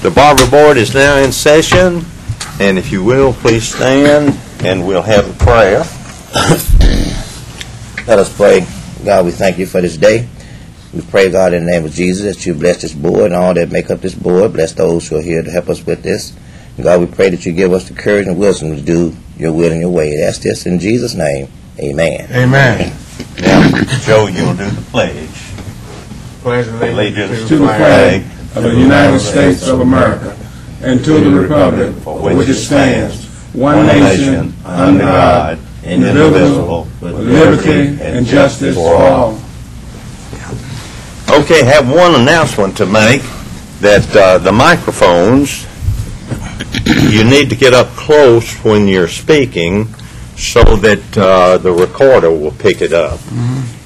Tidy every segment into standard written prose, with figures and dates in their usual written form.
The Barber Board is now in session, and if you will, please stand, and we'll have a prayer. Let us pray. God, we thank you for this day. We pray, God, in the name of Jesus, that you bless this board and all that make up this board. Bless those who are here to help us with this. And God, we pray that you give us the courage and wisdom to do your will and your way. That's this in Jesus' name. Amen. Amen. Now, Joe, you'll do the pledge. Pledge Allegiance to the flag of the United States of America and to the republic for which it stands, one nation, under God, indivisible, with liberty and justice for all. Okay, have one announcement to make, that the microphones, you need to get up close when you're speaking so that the recorder will pick it up.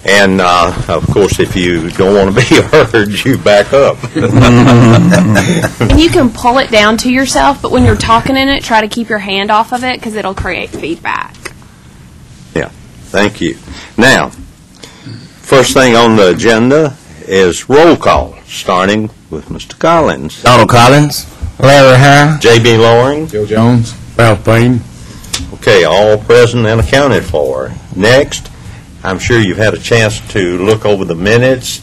And, of course, if you don't want to be heard, you back up. And you can pull it down to yourself, but when you're talking in it, try to keep your hand off of it because it'll create feedback. Yeah, thank you. Now, first thing on the agenda is roll call, starting with Mr. Collins. Donald Collins. Larry Hare. J.B. Loring. Joe Jones. Ralph Payne. Okay, all present and accounted for. Next, I'm sure you've had a chance to look over the minutes,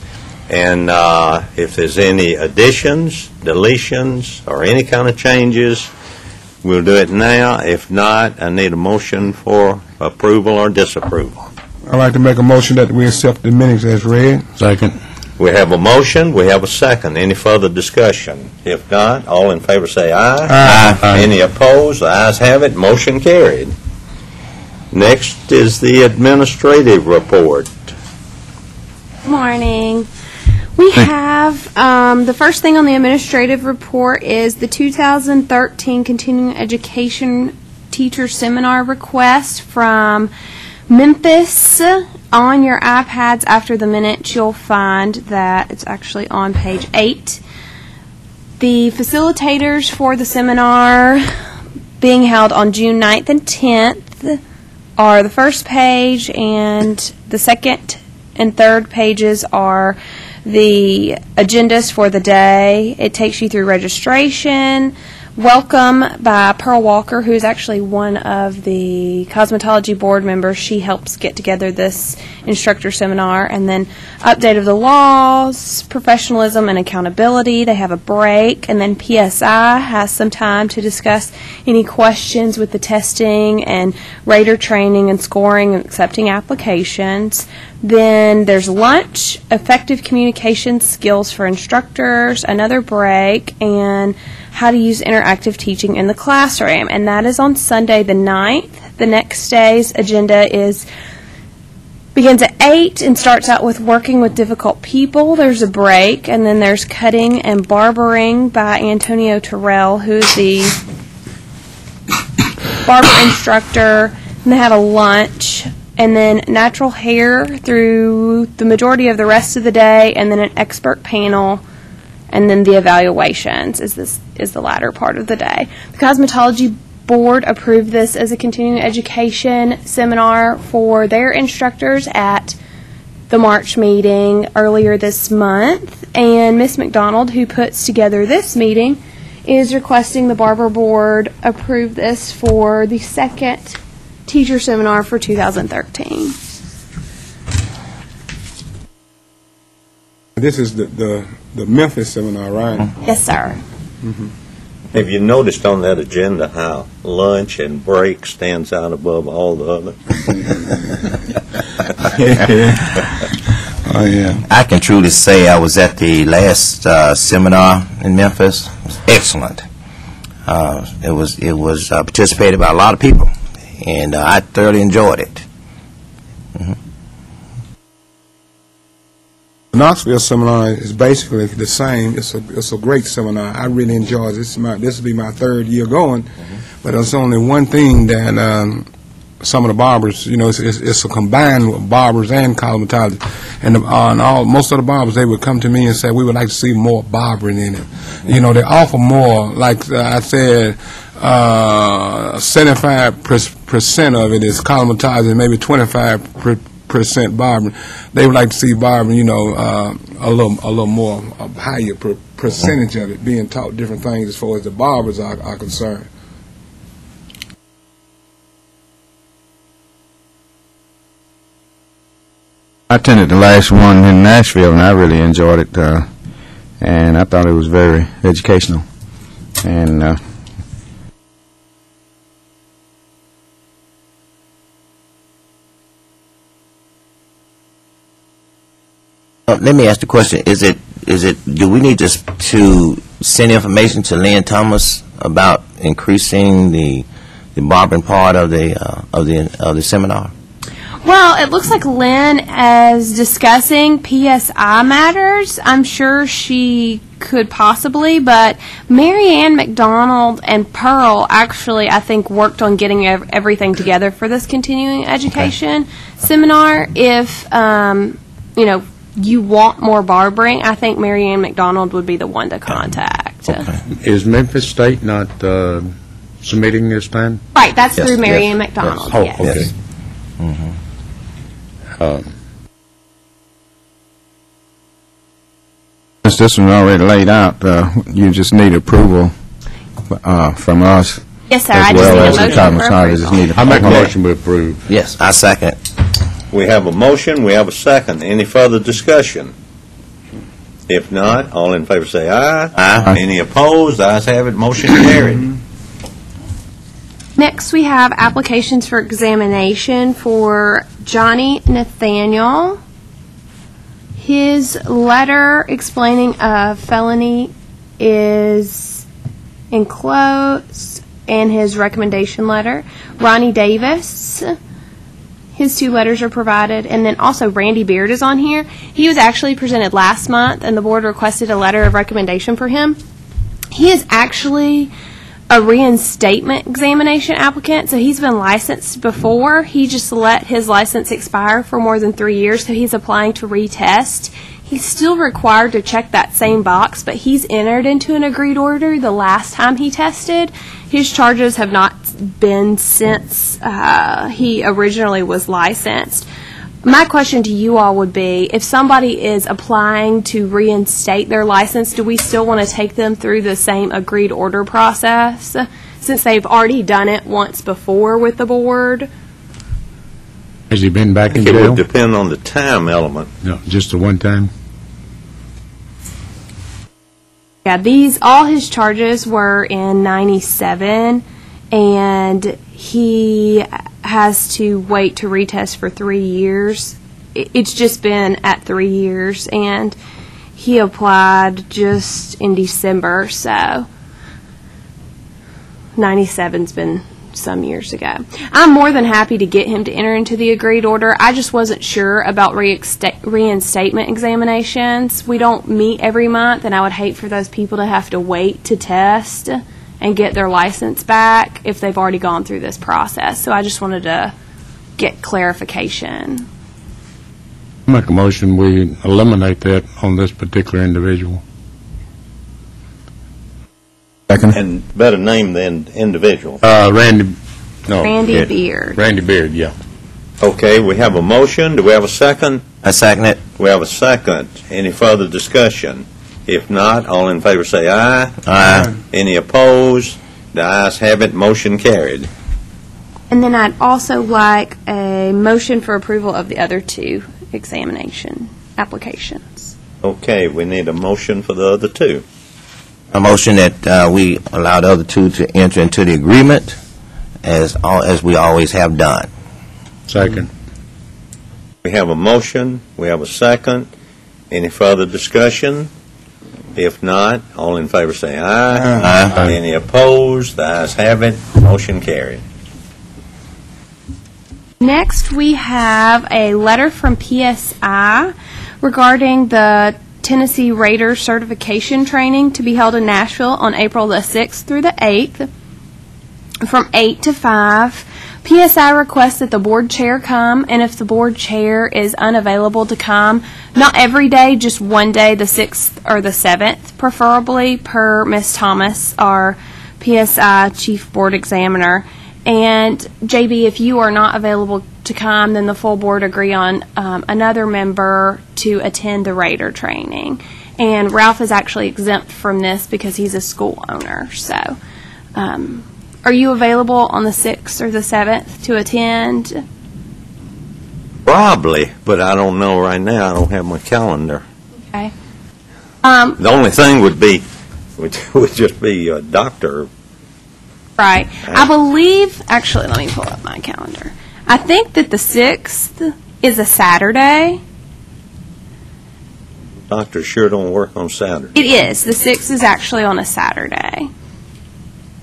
and if there's any additions, deletions, or any kind of changes, we'll do it now. If not, I need a motion for approval or disapproval. I'd like to make a motion that we accept the minutes as read. Second. We have a motion. We have a second. Any further discussion? If not, all in favor say aye. Aye. Any opposed? The ayes have it. Motion carried. Next is the administrative report. Good morning. We have the first thing on the administrative report is the 2013 Continuing Education Teacher Seminar request from Memphis. On your iPads after the minutes, you'll find that it's actually on page 8. The facilitators for the seminar being held on June 9th and 10th are the first page, and the second and third pages are the agendas for the day. It takes you through registration, welcome by Pearl Walker, who is actually one of the cosmetology board members. She helps get together this instructor seminar, and then update of the laws, professionalism, and accountability. They have a break, and then PSI has some time to discuss any questions with the testing and rater training and scoring and accepting applications. Then there's lunch, effective communication skills for instructors, another break, and how to use interactive teaching in the classroom. And that is on Sunday the 9th. The next day's agenda begins at 8 and starts out with working with difficult people. There's a break, and then there's cutting and barbering by Antonio Terrell, who's the barber instructor. And they have a lunch, and then natural hair through the majority of the rest of the day, and then an expert panel, and then the evaluations is the latter part of the day. The cosmetology board approved this as a continuing education seminar for their instructors at the March meeting earlier this month, and Miss McDonald, who puts together this meeting, is requesting the Barber board approve this for the second teacher seminar for 2013. This is the Memphis seminar, right? Yes, sir. Mm-hmm. Have you noticed on that agenda how lunch and break stands out above all the other? Oh, yeah. I can truly say I was at the last seminar in Memphis. It was excellent. It was participated by a lot of people, and I thoroughly enjoyed it. Mm-hmm. The Knoxville seminar is basically the same. It's a great seminar. I really enjoy it. This will be my third year going, but there's only one thing that some of the barbers, it's a combined with barbers and cosmetology, and most of the barbers, they would come to me and say, we would like to see more barbering in it. They offer more, like I said, 75% of it is cosmetology, maybe 25% 100% barbering. They would like to see barbering, you know, a little more, a higher percentage of it being taught different things as far as the barbers are concerned. I attended the last one in Nashville, and I really enjoyed it, and I thought it was very educational. And let me ask the question: Is it? Do we need to send information to Lynn Thomas about increasing the barbering part of the seminar? Well, it looks like Lynn is discussing PSI matters. I'm sure she could possibly, but Mary Ann McDonald and Pearl actually, I think, worked on getting everything together for this continuing education seminar. If, you know, you want more barbering, I think Mary Ann McDonald would be the one to contact. Okay. is Memphis State not submitting this time? Right, that's Yes, through Mary yes, Ann McDonald, yes. Oh, yes. okay. Mm-hmm. Since this one already laid out, you just need approval from us. Yes, sir, as I just well need a as the motion Thomas for Snyder. Just approval. need I make a motion to approve. Yes, I second. We have a motion, we have a second. Any further discussion? If not, all in favor say aye. Aye. Any opposed? The ayes have it, motion carried. Next, we have applications for examination for Johnny Nathaniel. His letter explaining a felony is enclosed, and his recommendation letter. Ronnie Davis, his 2 letters are provided, and then also Randy Beard is on here. He was actually presented last month, and the board requested a letter of recommendation for him. He is actually a reinstatement examination applicant, so he's been licensed before. He just let his license expire for more than 3 years, so he's applying to retest. He's still required to check that same box, but he's entered into an agreed order the last time he tested. His charges have not been since he originally was licensed. My question to you all would be, if somebody is applying to reinstate their license, do we still want to take them through the same agreed order process since they've already done it once before with the board? Has he been back in It jail? would depend on the time element. No, just the one time? Yeah, all his charges were in 97, and he has to wait to retest for 3 years. It's just been at 3 years, and he applied just in December, so 97's been some years ago. I'm more than happy to get him to enter into the agreed order. I just wasn't sure about reinstatement examinations. We don't meet every month, and I would hate for those people to have to wait to test and get their license back if they've already gone through this process. So I just wanted to get clarification. Make a motion, we eliminate that on this particular individual. And better name the individual. Randy Beard. Randy Beard, yeah. Okay, we have a motion. Do we have a second? I second it. We have a second. Any further discussion? If not, all in favor say aye. Aye. Any opposed? The ayes have it, motion carried. And then I'd also like a motion for approval of the other 2 examination applications. Okay, we need a motion for the other 2. A motion that we allow the other 2 to enter into the agreement as we always have done. Second. We have a motion. We have a second. Any further discussion? If not, all in favor say aye. Aye. Any opposed? The ayes have it, motion carried. Next, we have a letter from PSI regarding the Tennessee Raiders certification training to be held in Nashville on April the 6th through the 8th from 8 to 5. PSI requests that the board chair come, and if the board chair is unavailable to come, not every day, just one day, the 6th or the 7th, preferably per Ms. Thomas, our PSI chief board examiner. And JB, if you are not available to come, then the full board agree on another member to attend the Raider training. And Ralph is actually exempt from this because he's a school owner. So, are you available on the 6th or the 7th to attend? Probably, but I don't know right now. I don't have my calendar. Okay. The only thing would just be a doctor. Right. I believe, actually, let me pull up my calendar. I think that the 6th is a Saturday. Doctors sure don't work on Saturday. It is. The 6th is actually on a Saturday.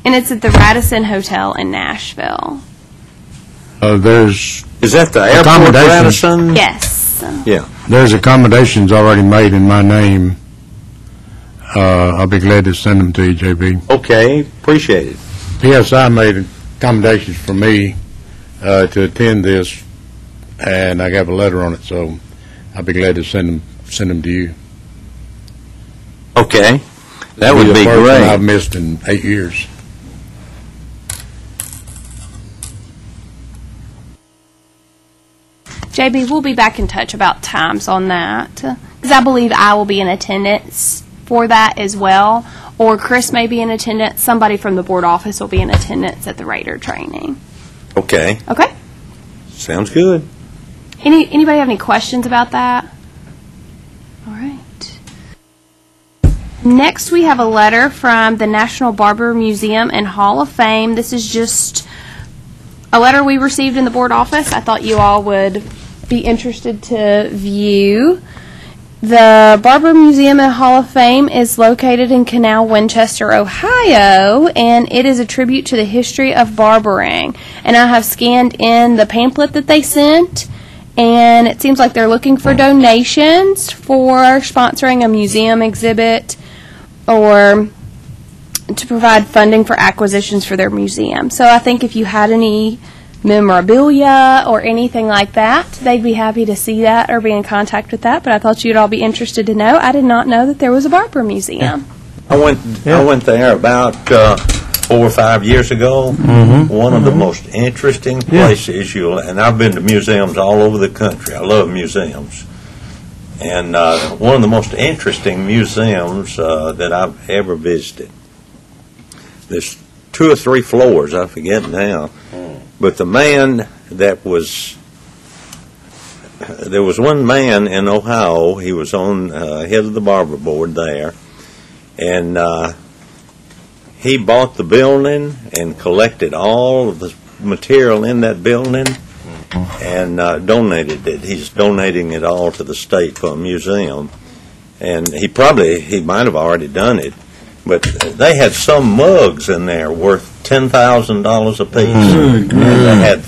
And it's at the Radisson Hotel in Nashville. There's Is that the airport, Accommodations. Radisson? Yes. Yeah. There's accommodations already made in my name. I'll be glad to send them to you, JB. Okay, appreciate it. PSI made accommodations for me to attend this, and I have a letter on it, so I'll be glad to send them to you. Okay, that would be the first one I've great. missed in 8 years. JB, we'll be back in touch about times on that. Because I believe I will be in attendance for that as well. Or Chris may be in attendance. Somebody from the board office will be in attendance at the Raider training. Okay, Okay? sounds good. Anybody have any questions about that? All right. Next, we have a letter from the National Barber Museum and Hall of Fame. This is just a letter we received in the board office. I thought you all would be interested to view. The Barber Museum and Hall of Fame is located in Canal, Winchester, Ohio, and it is a tribute to the history of barbering. And I have scanned in the pamphlet that they sent, and it seems like they're looking for donations for sponsoring a museum exhibit or to provide funding for acquisitions for their museum. So I think if you had any memorabilia or anything like that, they'd be happy to see that or be in contact with that. But I thought you'd all be interested to know. I did not know that there was a Barber Museum. I went there about 4 or 5 years ago. One of the most interesting places and I've been to museums all over the country. I love museums. And one of the most interesting museums that I've ever visited. There's 2 or 3 floors, I forget now. But the man that was, there was one man in Ohio, he was on head of the barber board there, and he bought the building and collected all of the material in that building and donated it. He's donating it all to the state for a museum. And he might have already done it, but they had some mugs in there worth $10,000 a piece. And they had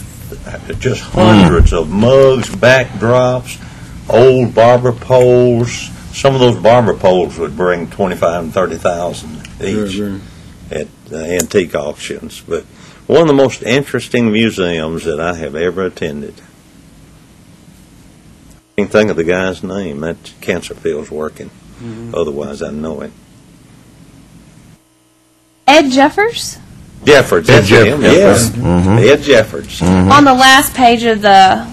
just hundreds of mugs, backdrops, old barber poles. Some of those barber poles would bring $25,000 and $30,000 each at antique auctions. But one of the most interesting museums that I have ever attended. I can't think of the guy's name. That cancer field's working. Otherwise, I know it. Ed Jeffers? Jeffords, that's him, yes. Ed Jeffords. On the last page of the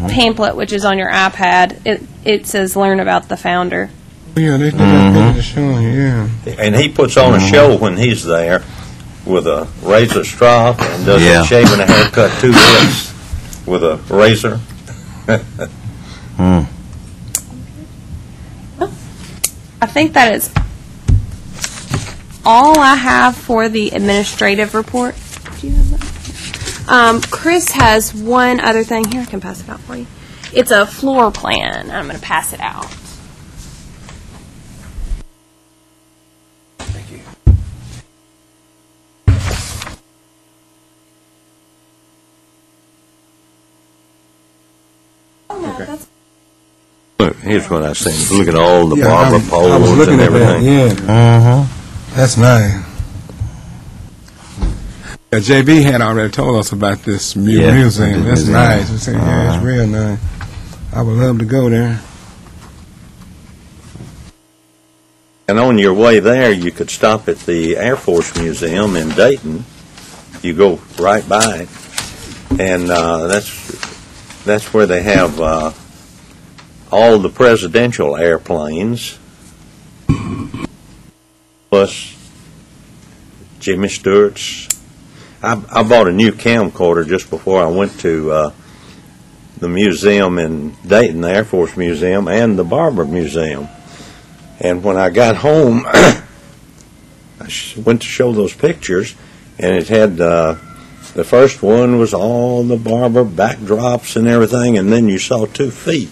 pamphlet, which is on your iPad, it says learn about the founder. Yeah, they did that picture showing, yeah. And he puts on a show when he's there with a razor strop and does a shave and a haircut too with a razor. I think that is all I have for the administrative report. Do you have that? Chris has one other thing. Here, I can pass it out for you. It's a floor plan. I'm going to pass it out. Thank you. Oh, no, that's Look, here's what I seen. Look at all the Yeah, barber I was poles looking and at that, everything. yeah. That's nice. Yeah, JB had already told us about this museum. That's nice. He said, yeah, it's real nice. I would love to go there. And on your way there, you could stop at the Air Force Museum in Dayton you go right by it, and that's where they have all the presidential airplanes, plus Jimmy Stewart's. I bought a new camcorder just before I went to the museum in Dayton, the Air Force Museum, and the Barber Museum. And when I got home, I went to show those pictures, and it had the first one was all the Barber backdrops and everything, and then you saw 2 feet.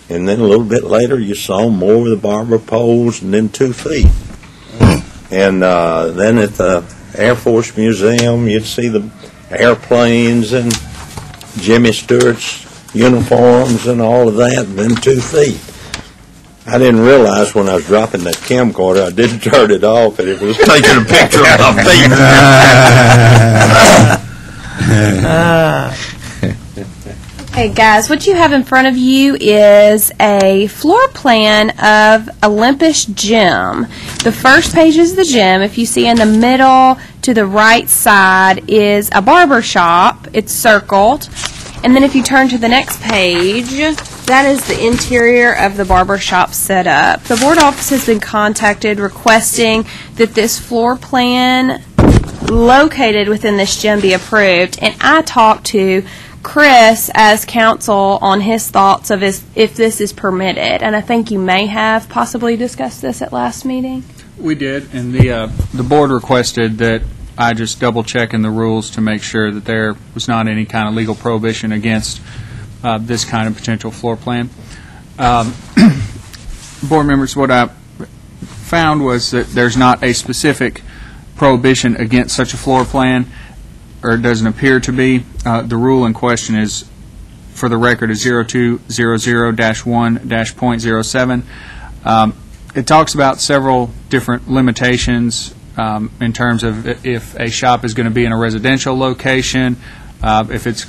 And then a little bit later, you saw more of the Barber poles, and then 2 feet. And then at the Air Force Museum, you'd see the airplanes and Jimmy Stewart's uniforms and all of that, and then 2 feet. I didn't realize when I was dropping that camcorder, I didn't turn it off, and it was taking a picture of my feet. Okay, guys, what you have in front of you is a floor plan of Olympus Gym. The first page is the gym. If you see in the middle to the right side is a barber shop. It's circled. And then if you turn to the next page, that is the interior of the barber shop setup. The board office has been contacted requesting that this floor plan located within this gym be approved. And I talked to Chris as counsel on his thoughts of if this is permitted, and I think you may have possibly discussed this at last meeting. We did, and the board requested that I just double check in the rules to make sure that there was not any kind of legal prohibition against this kind of potential floor plan. Board members, what I found was that there's not a specific prohibition against such a floor plan, or it doesn't appear to be. The rule in question is, for the record, is 0200-1-.07. It talks about several different limitations in terms of if a shop is going to be in a residential location, if it's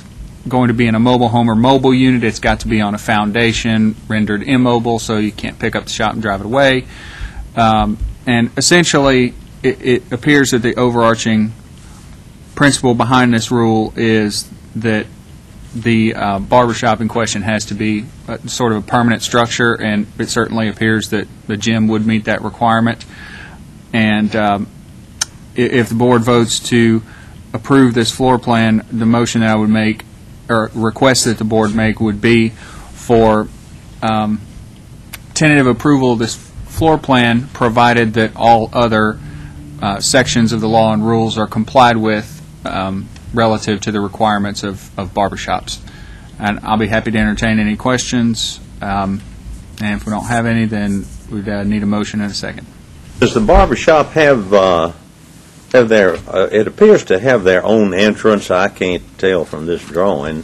going to be in a mobile home or mobile unit, it's got to be on a foundation rendered immobile, so you can't pick up the shop and drive it away. And essentially, it appears that the overarching principle behind this rule is that the barbershop in question has to be sort of a permanent structure, and it certainly appears that the gym would meet that requirement. And if the board votes to approve this floor plan, the motion that I would make, or request that the board make, would be for tentative approval of this floor plan, provided that all other sections of the law and rules are complied with relative to the requirements of barbershops. And I'll be happy to entertain any questions. And if we don't have any, then we'd need a motion and a second. Does the barbershop have their, it appears to have their own entrance? I can't tell from this drawing. I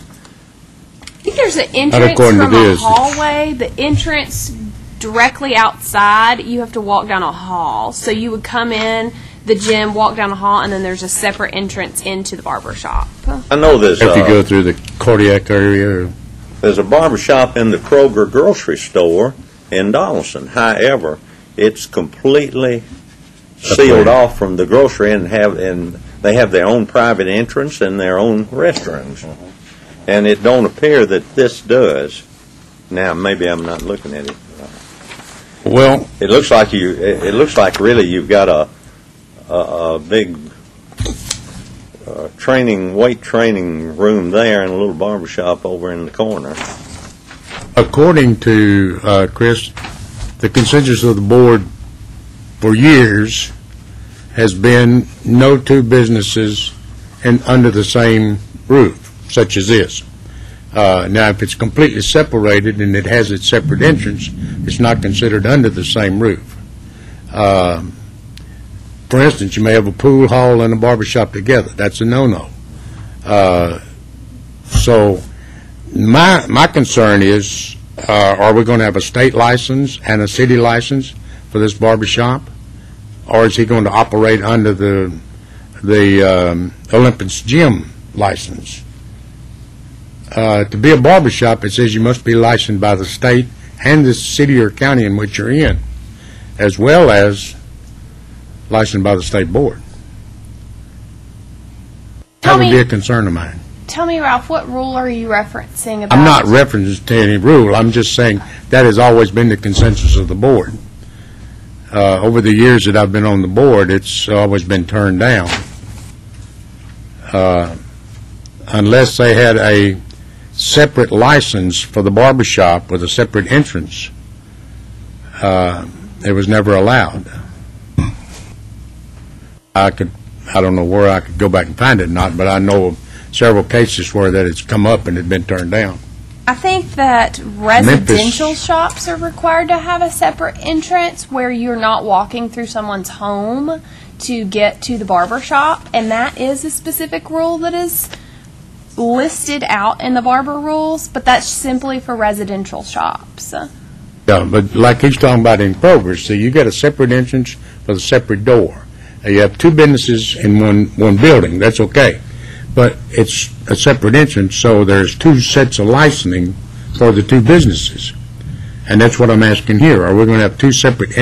think there's an entrance from a hallway. The entrance directly outside, you have to walk down a hall. So you would come in the gym, walk down a hall, and then there's a separate entrance into the barber shop. I know there's If you go through the cardiac area. There's a barber shop in the Kroger grocery store in Donaldson. However, it's completely sealed off from the grocery, and they have their own private entrance and their own restrooms. And it don't appear that this does. Now, maybe I'm not looking at it. Well, It looks like really you've got a big weight training room there, and a little barber shop over in the corner. according to Chris, the consensus of the board for years has been no two businesses under the same roof, such as this. Now, if it's completely separated and it has its separate entrance, it's not considered under the same roof. For instance, you may have a pool hall and a barber shop together. That's a no-no. So my concern is, are we going to have a state license and a city license for this barber shop? Or is he going to operate under the Olympus Gym license? To be a barber shop, it says you must be licensed by the state and the city or county in which you're in, as well as licensed by the state board. That would be a concern of mine. Tell me, Ralph, what rule are you referencing about? I'm not referencing to any rule. I'm just saying that has always been the consensus of the board. Over the years that I've been on the board, it's always been turned down. Unless they had a separate license for the barber shop with a separate entrance, it was never allowed. I don't know where I could go back and find it or not, but I know of several cases where that it's come up and had been turned down. I think that residential shops are required to have a separate entrance where you're not walking through someone's home to get to the barber shop, and that is a specific rule that is listed out in the barber rules, but that's simply for residential shops. Yeah, but like he's talking about in Kroger's, so you got a separate entrance with a separate door. Now, you have two businesses in one building, that's okay. But it's a separate entrance, so there's two sets of licensing for the two businesses. And that's what I'm asking here. Are we going to have two separate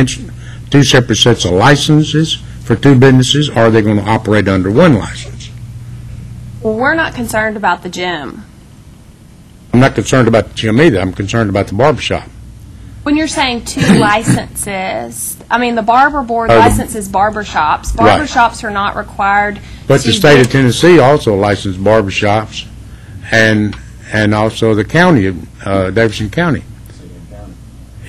sets of licenses for two businesses, or are they going to operate under one license? Well, we're not concerned about the gym. I'm not concerned about the gym either. I'm concerned about the barber shop. When you're saying two licenses, I mean, the barber board licenses barber shops. Barber Right. shops are not required But to the state of get- Tennessee also licensed barber shops, and also the county, Davidson County.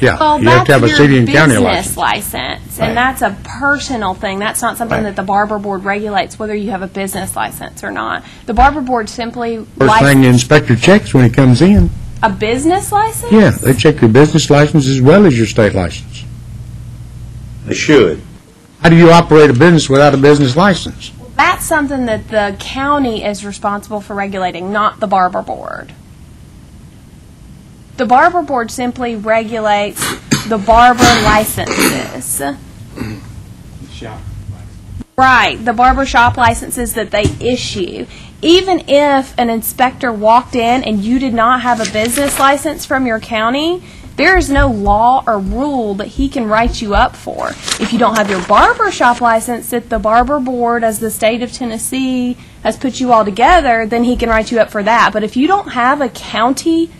Yeah, Well, you have to have a that's city your and county business license. license, Right. and that's a personal thing. That's not something Right. that the barber board regulates, whether you have a business license or not. The barber board simply First thing the inspector checks when he comes in. a business license? Yeah, they check your business license as well as your state license. They should. How do you operate a business without a business license? That's something that the county is responsible for regulating, not the barber board. The barber board simply regulates the barber licenses. Right, the barber shop licenses that they issue. Even if an inspector walked in and you did not have a business license from your county, there is no law or rule that he can write you up for. If you don't have your barber shop license that the barber board, as the state of Tennessee, has put you all together, then he can write you up for that. But if you don't have a county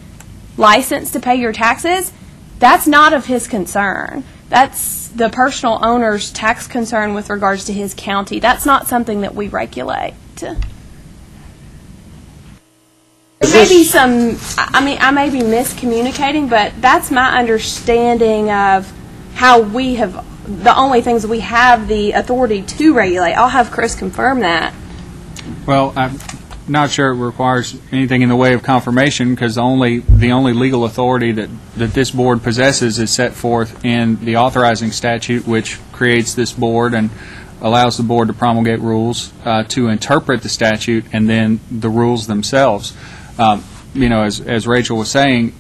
license to pay your taxes, that's not of his concern. That's the personal owner's tax concern with regards to his county. That's not something that we regulate. There may be some, I may be miscommunicating, but that's my understanding of how we have, the only things we have the authority to regulate. I'll have Chris confirm that. Well, I'm not sure it requires anything in the way of confirmation, because the only legal authority that this board possesses is set forth in the authorizing statute, which creates this board and allows the board to promulgate rules, to interpret the statute, and then the rules themselves. As Rachel was saying,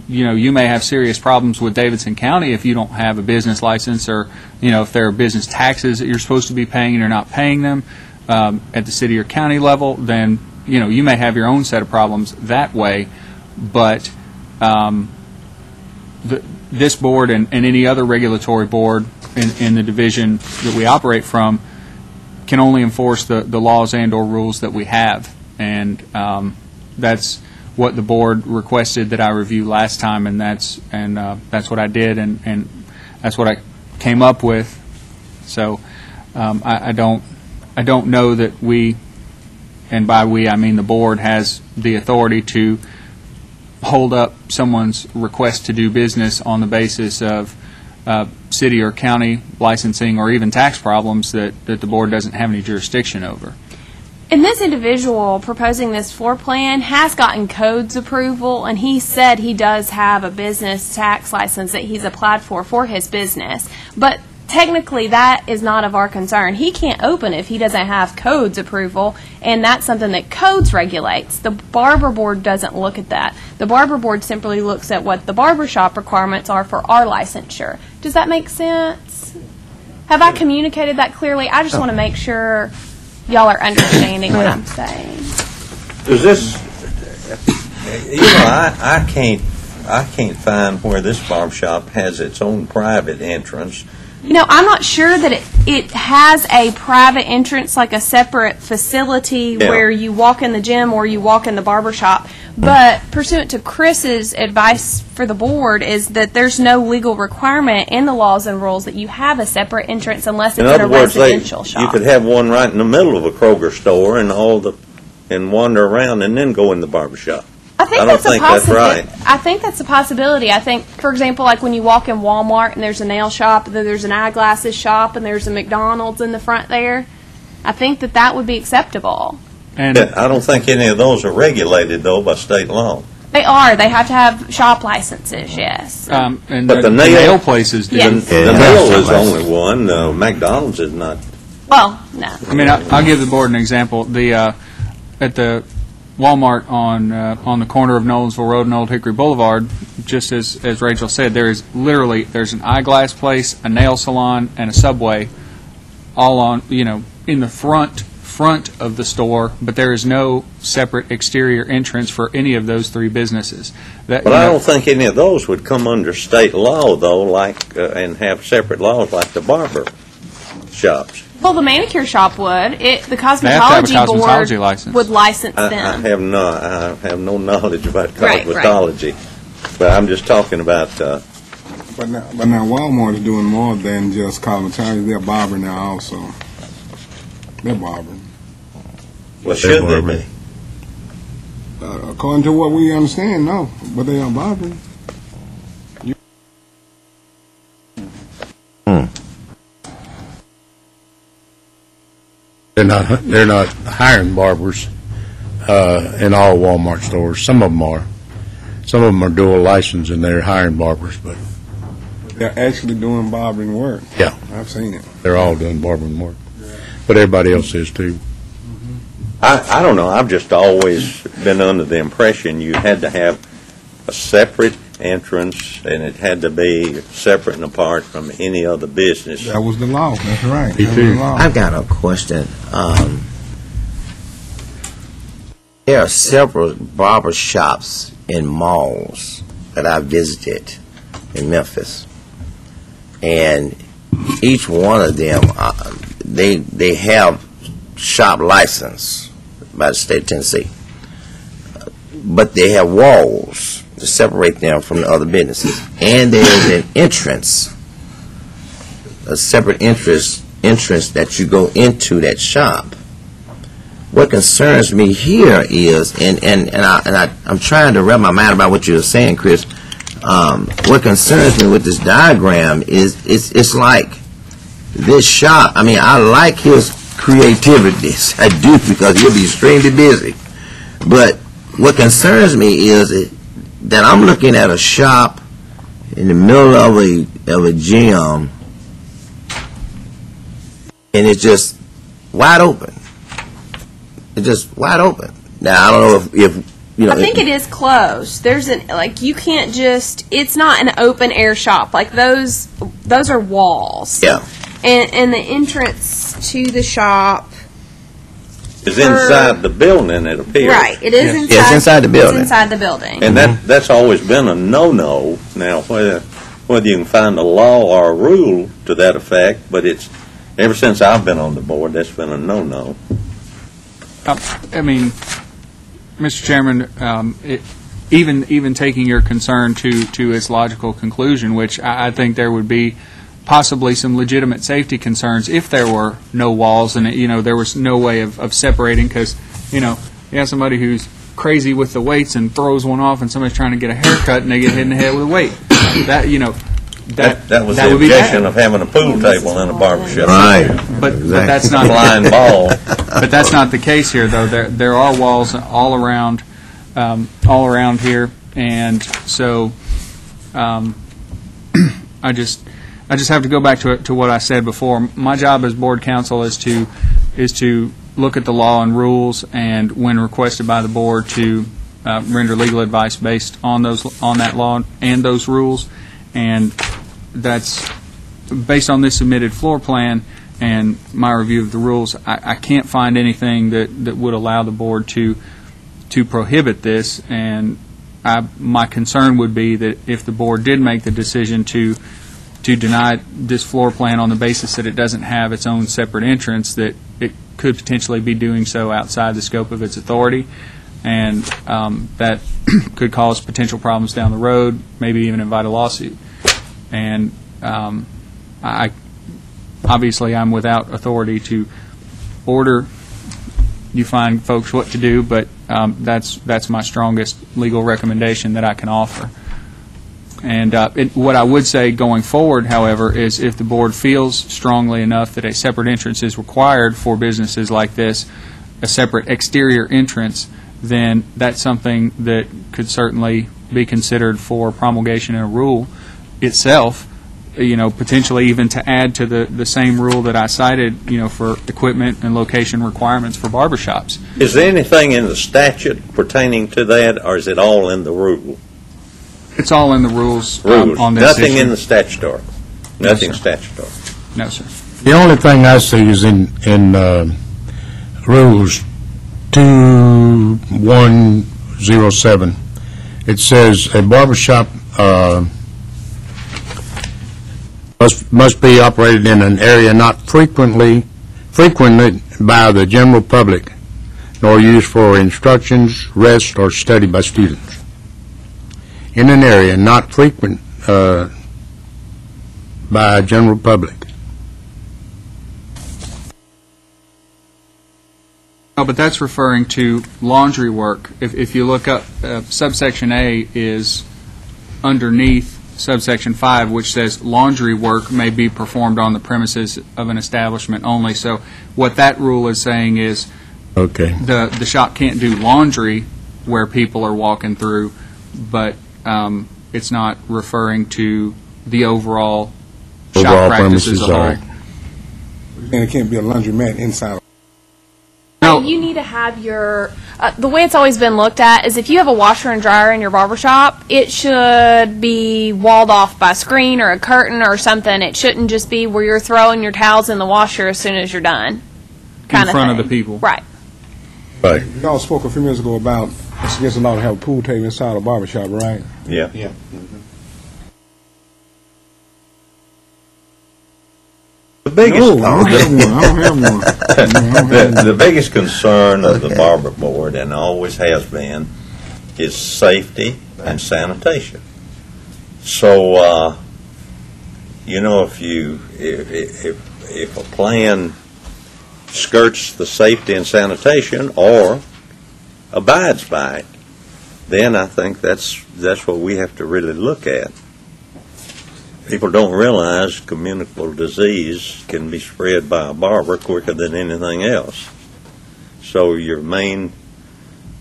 you may have serious problems with Davidson County if you don't have a business license, or, if there are business taxes that you're supposed to be paying and you're not paying them at the city or county level, then, you may have your own set of problems that way. But this board and any other regulatory board in the division that we operate from can only enforce the laws and or rules that we have. And that's what the board requested that I review last time, and that's what I did, and that's what I came up with. So I don't know that we, and by we I mean the board, has the authority to hold up someone's request to do business on the basis of city or county licensing or even tax problems that the board doesn't have any jurisdiction over. And this individual proposing this floor plan has gotten codes approval, and he said he does have a business tax license that he's applied for his business. But technically that is not of our concern. He can't open if he doesn't have codes approval, and that's something that codes regulates. The barber board doesn't look at that. The barber board simply looks at what the barbershop requirements are for our licensure. Does that make sense? Have I communicated that clearly? I just want to make sure y'all are understanding what I'm saying. Does this, I can't find where this barber shop has its own private entrance. I'm not sure that it has a private entrance, like a separate facility where you walk in the gym or you walk in the barber shop. But pursuant to Chris's advice for the board is that there's no legal requirement in the laws and rules that you have a separate entrance unless it's in a residential shop. You could have one right in the middle of a Kroger store and wander around and then go in the barber shop. I don't think that's right. I think that's a possibility. I think, for example, like when you walk in Walmart and there's a nail shop, then there's an eyeglasses shop, and there's a McDonald's in the front there, I think that would be acceptable. And I don't think any of those are regulated, though, by state law. They are. They have to have shop licenses, yes. and But the the nail- nail places do. Yes. The nail is only one. McDonald's is not. Well, no. I mean, I'll give the board an example. At the Walmart on the corner of Nolensville Road and Old Hickory Boulevard, just as Rachel said, there's an eyeglass place, a nail salon, and a Subway, all on in the front of the store, but there is no separate exterior entrance for any of those three businesses. But I don't think any of those would come under state law, though, and have separate laws like the barber shops. Well, the manicure shop would. The They have to have a cosmetology board cosmetology license. would license I them. have no knowledge about Right, cosmetology, but I'm just talking about. But now Walmart is doing more than just cosmetology. They're barber now also. They're barbering. Well, should they be? According to what we understand, no. But they are barbering. They're not hiring barbers in all Walmart stores. Some of them are. Some of them are dual license and they're hiring barbers, but They're actually doing barbering work. Yeah. I've seen it. they're all doing barbering work. But everybody else is too. I don't know. I've just always been under the impression you had to have a separate entrance, and it had to be separate and apart from any other business. That was the law. That's right. Me That was too. the law. I've got a question. There are several barber shops in malls that I visited in Memphis, and each one of them, they have shop license by the state of Tennessee, but they have walls to separate them from the other businesses, and there's an entrance, a separate entrance that you go into that shop. What concerns me here is, I'm trying to wrap my mind about what you're saying, Chris. What concerns me with this diagram is it's like this shop. I mean, I like his creativity. I do, because he'll be extremely busy. But what concerns me is that I'm looking at a shop in the middle of a gym, and it's just wide open. It's just wide open. Now, I don't know if I think it is closed. There's you can't just, it's not an open air shop. Like those are walls. Yeah. And the entrance to the shop. It's inside the building, it appears. Right. It is Yes. inside. It's inside the building. It's inside the building. And that's always been a no-no. Now, whether you can find a law or a rule to that effect, but it's, ever since I've been on the board, that's been a no-no. I mean, Mr. Chairman, even taking your concern to its logical conclusion, which I think there would be possibly some legitimate safety concerns if there were no walls and there was no way of separating, because you have somebody who's crazy with the weights and throws one off, and somebody's trying to get a haircut and they get hit in the head with a weight. That was that the would be objection bad. of having a pool table in a barbershop. Right. But that's not Blind ball. But that's not the case here, though. There are walls all around here, and so I just have to go back to what I said before. My job as board counsel is to look at the law and rules, and when requested by the board, to render legal advice based on that law and those rules, and that's based on this submitted floor plan and my review of the rules. I can't find anything that would allow the board to prohibit this, and my concern would be that if the board did make the decision to to deny this floor plan on the basis that it doesn't have its own separate entrance, that it could potentially be doing so outside the scope of its authority, and that could cause potential problems down the road, maybe even invite a lawsuit. And obviously I'm without authority to order you find folks what to do, but that's my strongest legal recommendation that I can offer. And what I would say going forward, however, is if the board feels strongly enough that a separate entrance is required for businesses like this, a separate exterior entrance, then that's something that could certainly be considered for promulgation in a rule itself, potentially even to add to the same rule that I cited, for equipment and location requirements for barbershops. Is there anything in the statute pertaining to that, or is it all in the rule? It's all in the rules, Rules. on this Nothing issue. in the statutory. Nothing sir. statutory. No, sir. The only thing I see is in Rules 2107. It says a barbershop must be operated in an area not frequented by the general public, nor used for instructions, rest, or study by students. In an area not frequented by general public. Oh, but that's referring to laundry work. If you look up, subsection A is underneath subsection 5, which says laundry work may be performed on the premises of an establishment only. So what that rule is saying is Okay. the shop can't do laundry where people are walking through, but it's not referring to the overall shop Overall practice as a premises whole. And it can't be a laundromat inside. No. You need to have your, the way it's always been looked at is if you have a washer and dryer in your barber shop, it should be walled off by a screen or a curtain or something. It shouldn't just be where you're throwing your towels in the washer as soon as you're done. In front of the people. Right. Right. Y'all spoke a few minutes ago about it's against the law to have a pool table inside a barber shop, right? Yeah. Yeah. The biggest, No, I don't have one. I don't have one. the biggest concern of the Barber Board, and always has been, is safety and sanitation. So, if a plan skirts the safety and sanitation or abides by it, then I think that's what we have to really look at. People don't realize communicable disease can be spread by a barber quicker than anything else. So your main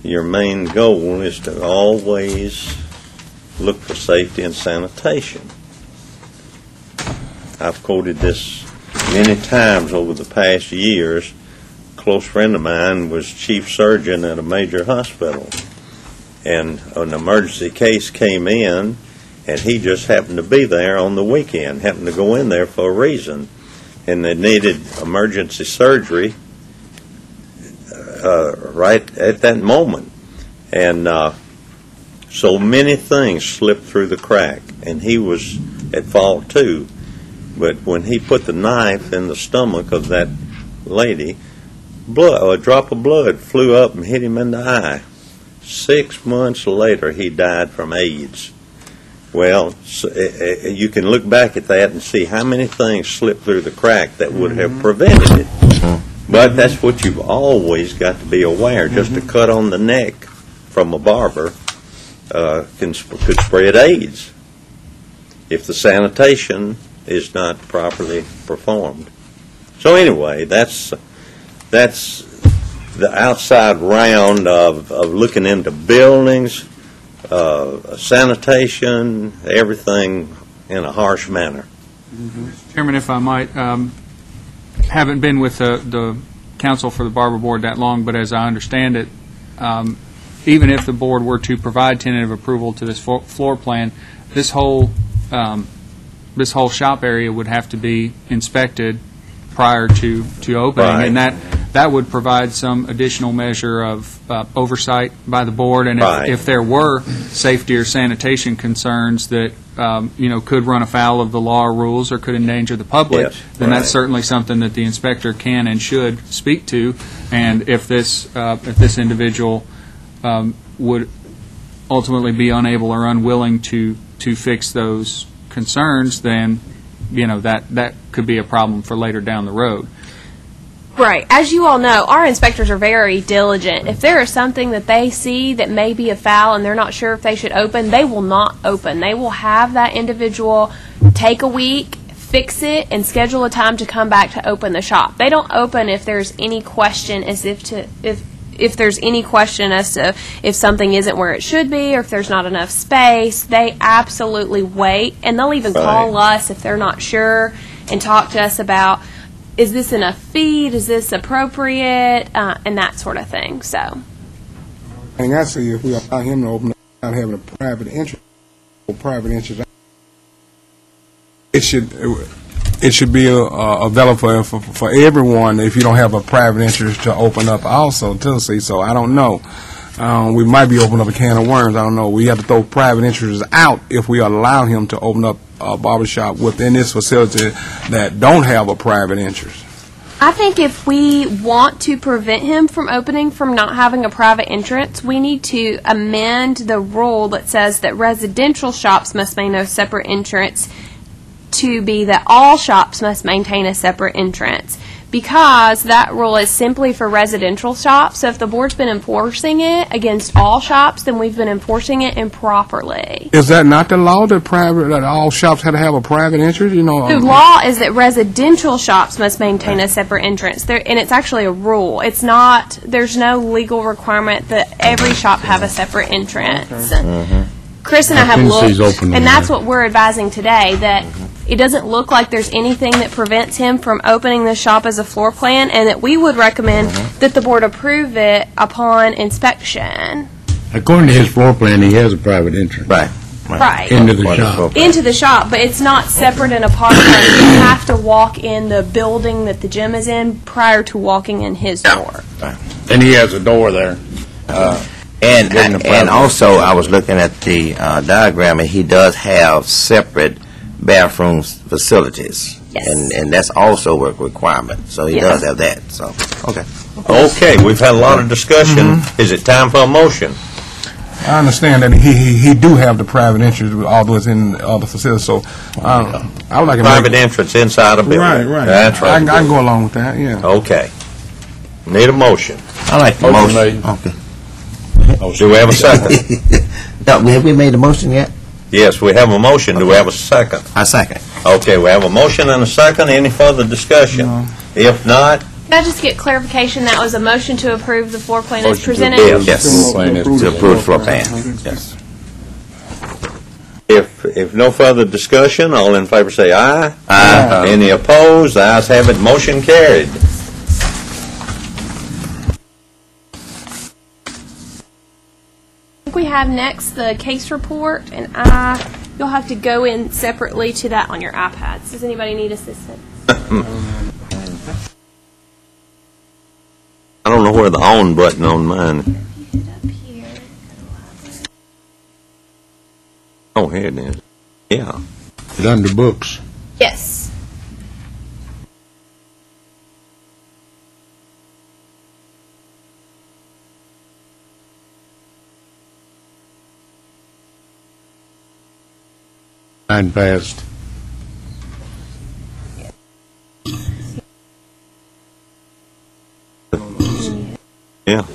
goal is to always look for safety and sanitation. I've quoted this many times over the past years. A close friend of mine was chief surgeon at a major hospital, and an emergency case came in, and he just happened to be there on the weekend, happened to go in there for a reason, and they needed emergency surgery right at that moment. And so many things slipped through the crack, and he was at fault too. But when he put the knife in the stomach of that lady, a drop of blood flew up and hit him in the eye. 6 months later, he died from AIDS. Well, you can look back at that and see how many things slipped through the crack that would have prevented it. But that's what you've always got to be aware. Just a cut on the neck from a barber could spread AIDS if the sanitation is not properly performed. So anyway, that's the outside round of looking into buildings, sanitation, everything in a harsh manner. Chairman, if I might, haven't been with the council for the Barber Board that long, but as I understand it, even if the board were to provide tentative approval to this floor plan, this whole shop area would have to be inspected prior to opening, Right. and that would provide some additional measure of oversight by the board, and Right. if there were safety or sanitation concerns that, could run afoul of the law or rules or could endanger the public, Yes, then right. that's certainly something that the inspector can and should speak to, and if this individual would ultimately be unable or unwilling to fix those concerns, then, that could be a problem for later down the road. Right. As you all know, our inspectors are very diligent. If there is something that they see that may be afoul and they're not sure if they should open, they will not open. They will have that individual take a week, fix it, and schedule a time to come back to open the shop. They don't open if there's any question as if there's any question as to if something isn't where it should be or if there's not enough space. They absolutely wait, and they'll even call us if they're not sure and talk to us about, is this enough feed, is this appropriate, and that sort of thing. So, And I see if we allow him to open up without having a private interest, it should be available for everyone if you don't have a private interest to open up also too. See, so I don't know. We might be opening up a can of worms. I don't know. We have to throw private interests out if we allow him to open up a barbershop within this facility that don't have a private interest. I think if we want to prevent him from opening from not having a private entrance, we need to amend the rule that says that residential shops must maintain a separate entrance to be that all shops must maintain a separate entrance, because that rule is simply for residential shops. So if the board's been enforcing it against all shops, then we've been enforcing it improperly. Is that not the law that all shops had to have a private entrance? The law is that residential shops must maintain a separate entrance, and it's actually a rule. It's not. There's no legal requirement that every shop have a separate entrance. Chris and I have Tennessee's looked, open on and that's that. what we're advising today, that it doesn't look like there's anything that prevents him from opening the shop as a floor plan, and that we would recommend that the board approve it upon inspection. According to his floor plan, he has a private entrance. Right. Into the shop. Into the shop, but it's not separate and apart from, you have to walk in the building that the gym is in prior to walking in his door. And he has a door there. And also, I was looking at the diagram, and he does have separate bathroom facilities. Yes. And that's also a requirement, so he does have that, so, okay. Okay, we've had a lot of discussion. Is it time for a motion? I understand that he do have the private interest, although it's in other facilities. So I would like to Private entrance inside a building. Right. That's right. I can go along with that. Yeah. Okay. Need a motion. I like the Motion motion. made. Okay. Do we have a second? No, have we made the motion yet? Yes, we have a motion. Do we have a second? I second. Okay, we have a motion and a second. Any further discussion? No. If not, Can I just get clarification, that was a motion to approve the floor plan as Motion to presented? approve. Yes, to approve the floor plan. Yes. if no further discussion, all in favor say aye. Aye. Any opposed? The ayes have it. Motion carried. We have next the case report, and you'll have to go in separately to that on your iPads. Does anybody need assistance? I don't know where the on button on mine. If you hit up here, Oh, here it is. Yeah. It's under books. yes. Mine passed. Yeah.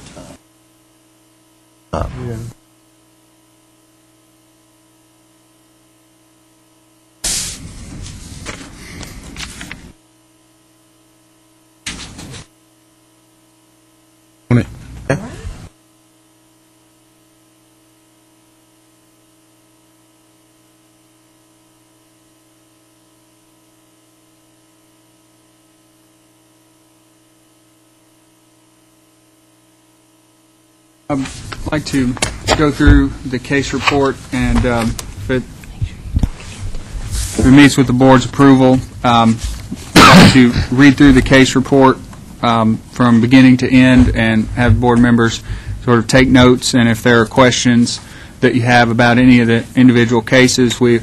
On it. I'd like to go through the case report, and if it meets with the board's approval, I'd like to read through the case report from beginning to end and have board members sort of take notes, and if there are questions that you have about any of the individual cases, we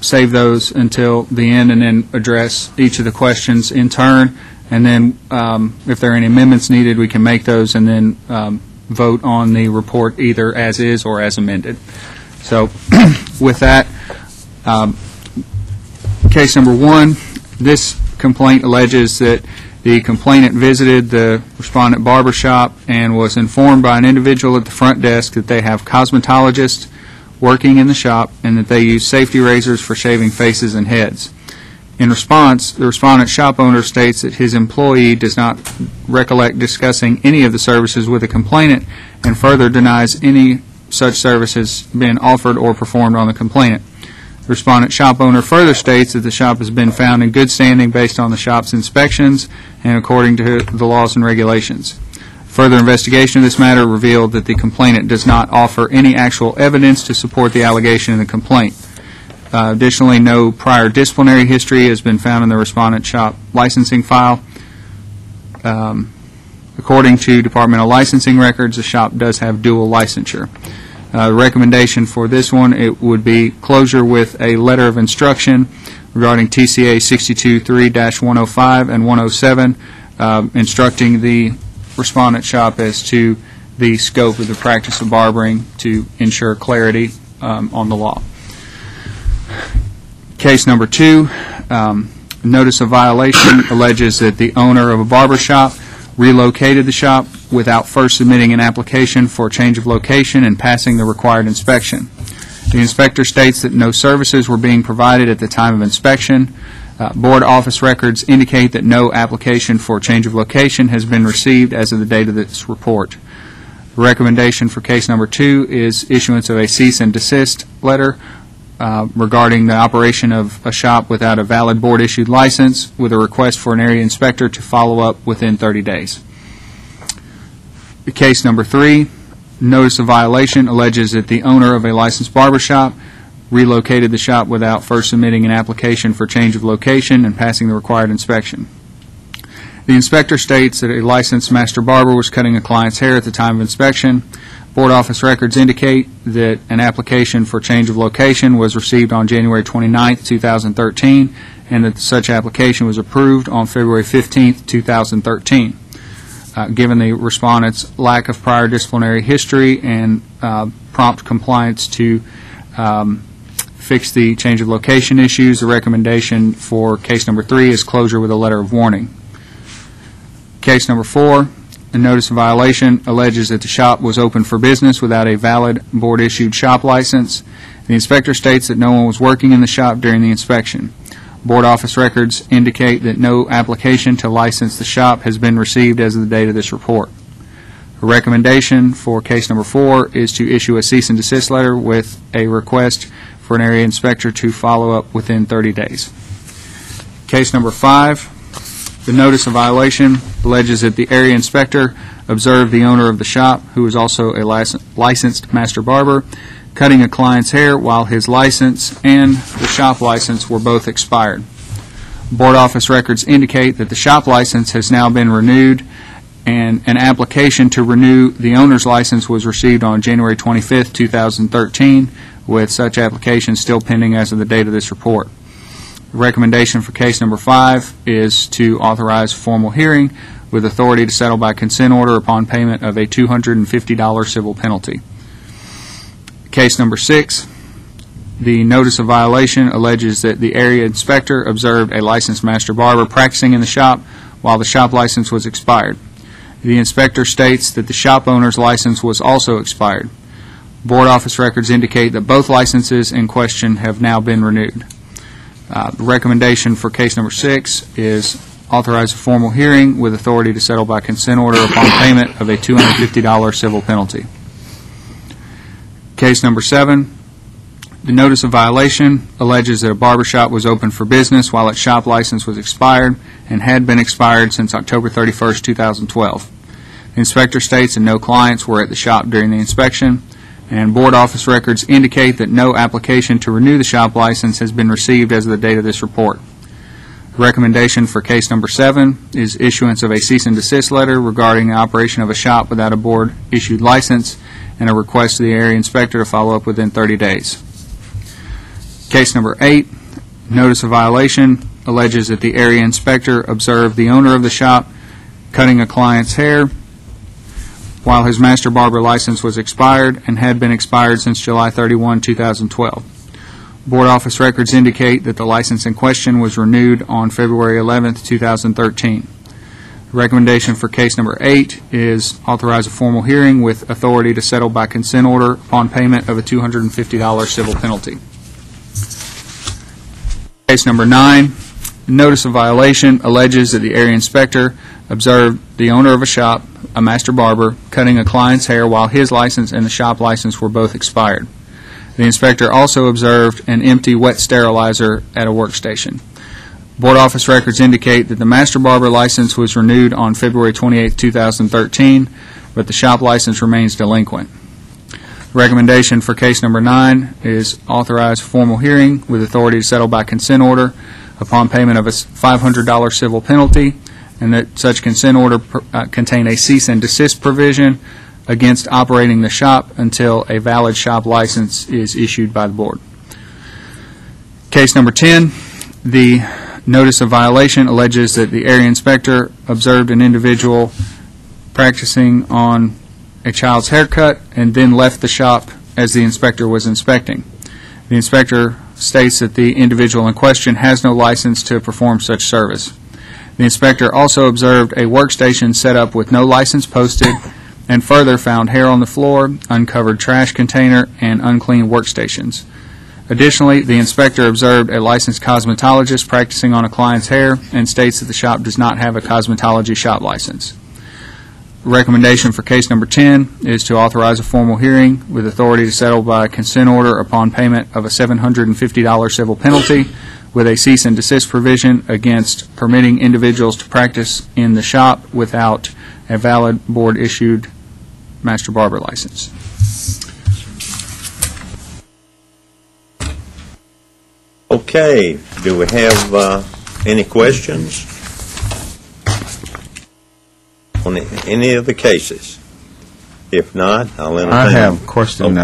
save those until the end and then address each of the questions in turn. And then if there are any amendments needed, we can make those and then vote on the report either as is or as amended. So with that, case number 1, this complaint alleges that the complainant visited the respondent barber shop and was informed by an individual at the front desk that they have cosmetologists working in the shop and that they use safety razors for shaving faces and heads. In response, the respondent shop owner states that his employee does not recollect discussing any of the services with the complainant and further denies any such services being offered or performed on the complainant. The respondent shop owner further states that the shop has been found in good standing based on the shop's inspections and according to the laws and regulations. Further investigation of this matter revealed that the complainant does not offer any actual evidence to support the allegation in the complaint. Additionally, no prior disciplinary history has been found in the respondent shop licensing file. According to departmental licensing records, the shop does have dual licensure. The recommendation for this one, it would be closure with a letter of instruction regarding TCA 62.3-105 and 107, instructing the respondent shop as to the scope of the practice of barbering to ensure clarity on the law. Case number 2, notice of violation alleges that the owner of a barber shop relocated the shop without first submitting an application for change of location and passing the required inspection. The inspector states that no services were being provided at the time of inspection. Board office records indicate that no application for change of location has been received as of the date of this report. The recommendation for case number 2 is issuance of a cease and desist letter regarding the operation of a shop without a valid board-issued license, with a request for an area inspector to follow up within 30 days. Case number 3, notice of violation alleges that the owner of a licensed barber shop relocated the shop without first submitting an application for change of location and passing the required inspection. The inspector states that a licensed master barber was cutting a client's hair at the time of inspection. Board office records indicate that an application for change of location was received on January 29, 2013, and that such application was approved on February 15, 2013. Given the respondent's lack of prior disciplinary history and prompt compliance to fix the change of location issues, the recommendation for case number 3 is closure with a letter of warning. Case number 4, a notice of violation alleges that the shop was open for business without a valid board-issued shop license. The inspector states that no one was working in the shop during the inspection. Board office records indicate that no application to license the shop has been received as of the date of this report. A recommendation for case number 4 is to issue a cease and desist letter with a request for an area inspector to follow up within 30 days. Case number 5, the notice of violation alleges that the area inspector observed the owner of the shop, who is also a licensed master barber, cutting a client's hair while his license and the shop license were both expired. Board office records indicate that the shop license has now been renewed, and an application to renew the owner's license was received on January 25, 2013, with such application still pending as of the date of this report. The recommendation for case number 5 is to authorize formal hearing with authority to settle by consent order upon payment of a $250 civil penalty. Case number 6, the notice of violation alleges that the area inspector observed a licensed master barber practicing in the shop while the shop license was expired. The inspector states that the shop owner's license was also expired. Board office records indicate that both licenses in question have now been renewed. The recommendation for case number 6 is authorize a formal hearing with authority to settle by consent order upon payment of a $250 civil penalty. Case number 7, the notice of violation alleges that a barber shop was open for business while its shop license was expired and had been expired since October 31, 2012. The inspector states that no clients were at the shop during the inspection, and board office records indicate that no application to renew the shop license has been received as of the date of this report. The Recommendation for case number 7 is issuance of a cease and desist letter regarding the operation of a shop without a board-issued license and a request to the area inspector to follow up within 30 days. Case number 8, notice of violation, alleges that the area inspector observed the owner of the shop cutting a client's hair while his master barber license was expired and had been expired since July 31, 2012. Board office records indicate that the license in question was renewed on February 11, 2013. The recommendation for case number 8 is authorize a formal hearing with authority to settle by consent order upon payment of a $250 civil penalty. Case number 9, notice of violation alleges that the area inspector observed the owner of a shop, a master barber, cutting a client's hair while his license and the shop license were both expired. The inspector also observed an empty wet sterilizer at a workstation. Board office records indicate that the master barber license was renewed on February 28, 2013, but the shop license remains delinquent. Recommendation for case number 9 is authorize formal hearing with authority to settle by consent order upon payment of a $500 civil penalty, and that such consent order contain a cease and desist provision against operating the shop until a valid shop license is issued by the board. Case number 10, the notice of violation alleges that the area inspector observed an individual practicing on a child's haircut and then left the shop as the inspector was inspecting. The inspector states that the individual in question has no license to perform such service. The inspector also observed a workstation set up with no license posted and further found hair on the floor, uncovered trash container, and unclean workstations. Additionally, the inspector observed a licensed cosmetologist practicing on a client's hair and states that the shop does not have a cosmetology shop license. Recommendation for case number 10 is to authorize a formal hearing with authority to settle by consent order upon payment of a $750 civil penalty with a cease and desist provision against permitting individuals to practice in the shop without a valid board-issued master barber license. Okay, do we have any questions on any of the cases? If not, I'll entertain. I have a question,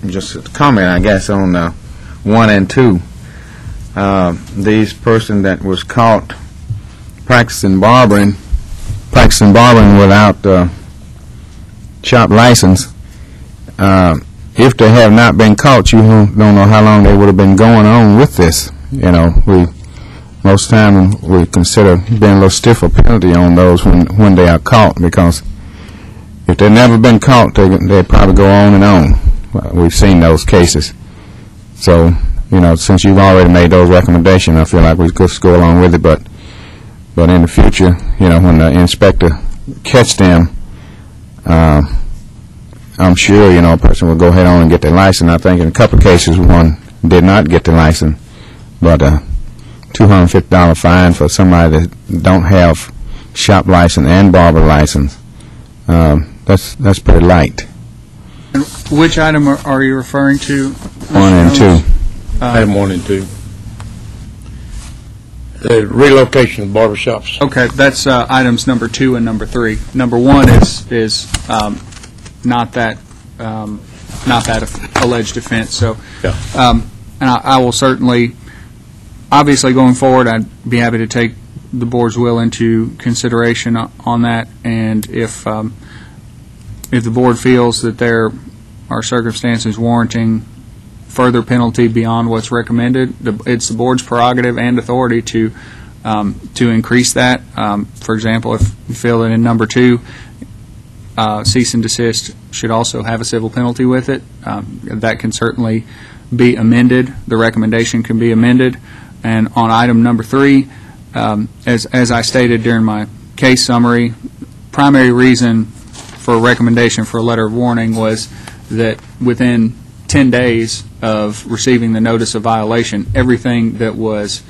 just a comment, I guess, on 1 and 2. These person that was caught practicing barbering without shop license, if they have not been caught, you don't know how long they would have been going on with this. You know, most time we consider being a little stiffer penalty on those when they are caught, because if they've never been caught, they probably go on and on. We've seen those cases. So, you know, since you've already made those recommendations, I feel like we could go along with it, but in the future, you know, when the inspector catch them, I'm sure, you know, a person will go ahead on and get their license. I think in a couple of cases, one did not get the license, but $250 fine for somebody that don't have shop license and barber license, that's pretty light. And which item are you referring to? 1 and 2. Item 1 and 2. The relocation of barbershops. Okay, that's items number 2 and number 3. Number 1 is not that alleged offense. So, Yeah. and I will certainly, obviously, going forward, I'd be happy to take the board's will into consideration on that. And if the board feels that there are circumstances warranting further penalty beyond what's recommended, it's the board's prerogative and authority to increase that. For example, if you feel that in number 2, cease and desist should also have a civil penalty with it, that can certainly be amended. The recommendation can be amended. And on item number 3, as I stated during my case summary, primary reason for a recommendation for a letter of warning was that within 10 days of receiving the notice of violation, everything that was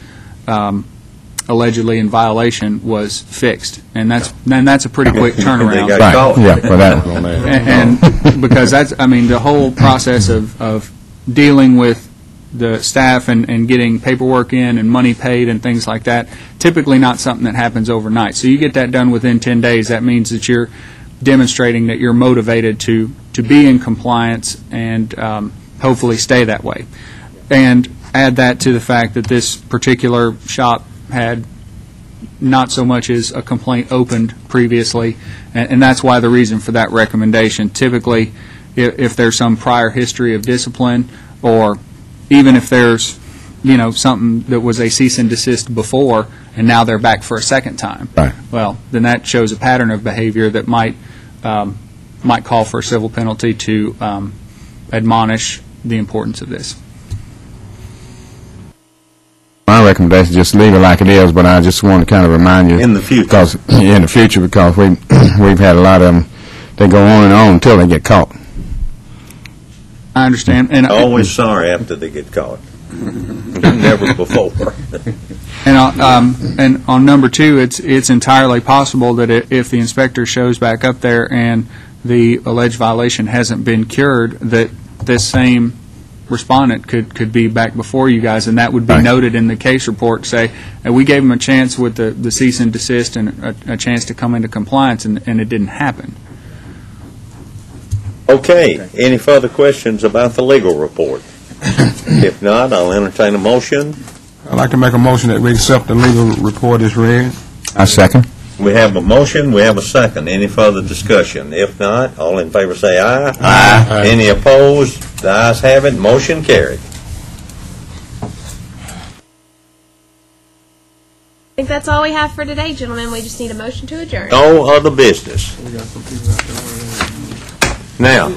allegedly in violation was fixed, and that's a pretty quick turnaround. They got caught. Yeah, for that one. And because that's, I mean, the whole process of dealing with the staff and getting paperwork in and money paid and things like that, typically not something that happens overnight. So you get that done within 10 days. That means that you're demonstrating that you're motivated to be in compliance and hopefully stay that way. And add that to the fact that this particular shop had not so much as a complaint opened previously, and that's why the reason for that recommendation. Typically, if there's some prior history of discipline, or even if there's, something that was a cease and desist before, and now they're back for a second time, Right. well, then that shows a pattern of behavior that might call for a civil penalty to admonish the importance of this. My recommendation is just leave it like it is, but I just want to kind of remind you. In the future. Because we've had a lot of them, they go on and on until they get caught. I understand. And Always sorry after they get caught. Never before. And on number two, it's entirely possible that if the inspector shows back up there and the alleged violation hasn't been cured, that this same respondent could be back before you guys, and that would be Right. noted in the case report. Say, we gave him a chance with the cease and desist and a chance to come into compliance, and it didn't happen. Okay, any further questions about the legal report? If not, I'll entertain a motion. I'd like to make a motion that we accept the legal report as read. I second. We have a motion, we have a second. Any further discussion? If not, all in favor say aye. Aye. Any opposed? The ayes have it, motion carried. I think that's all we have for today, gentlemen. We just need a motion to adjourn. No other business. Now,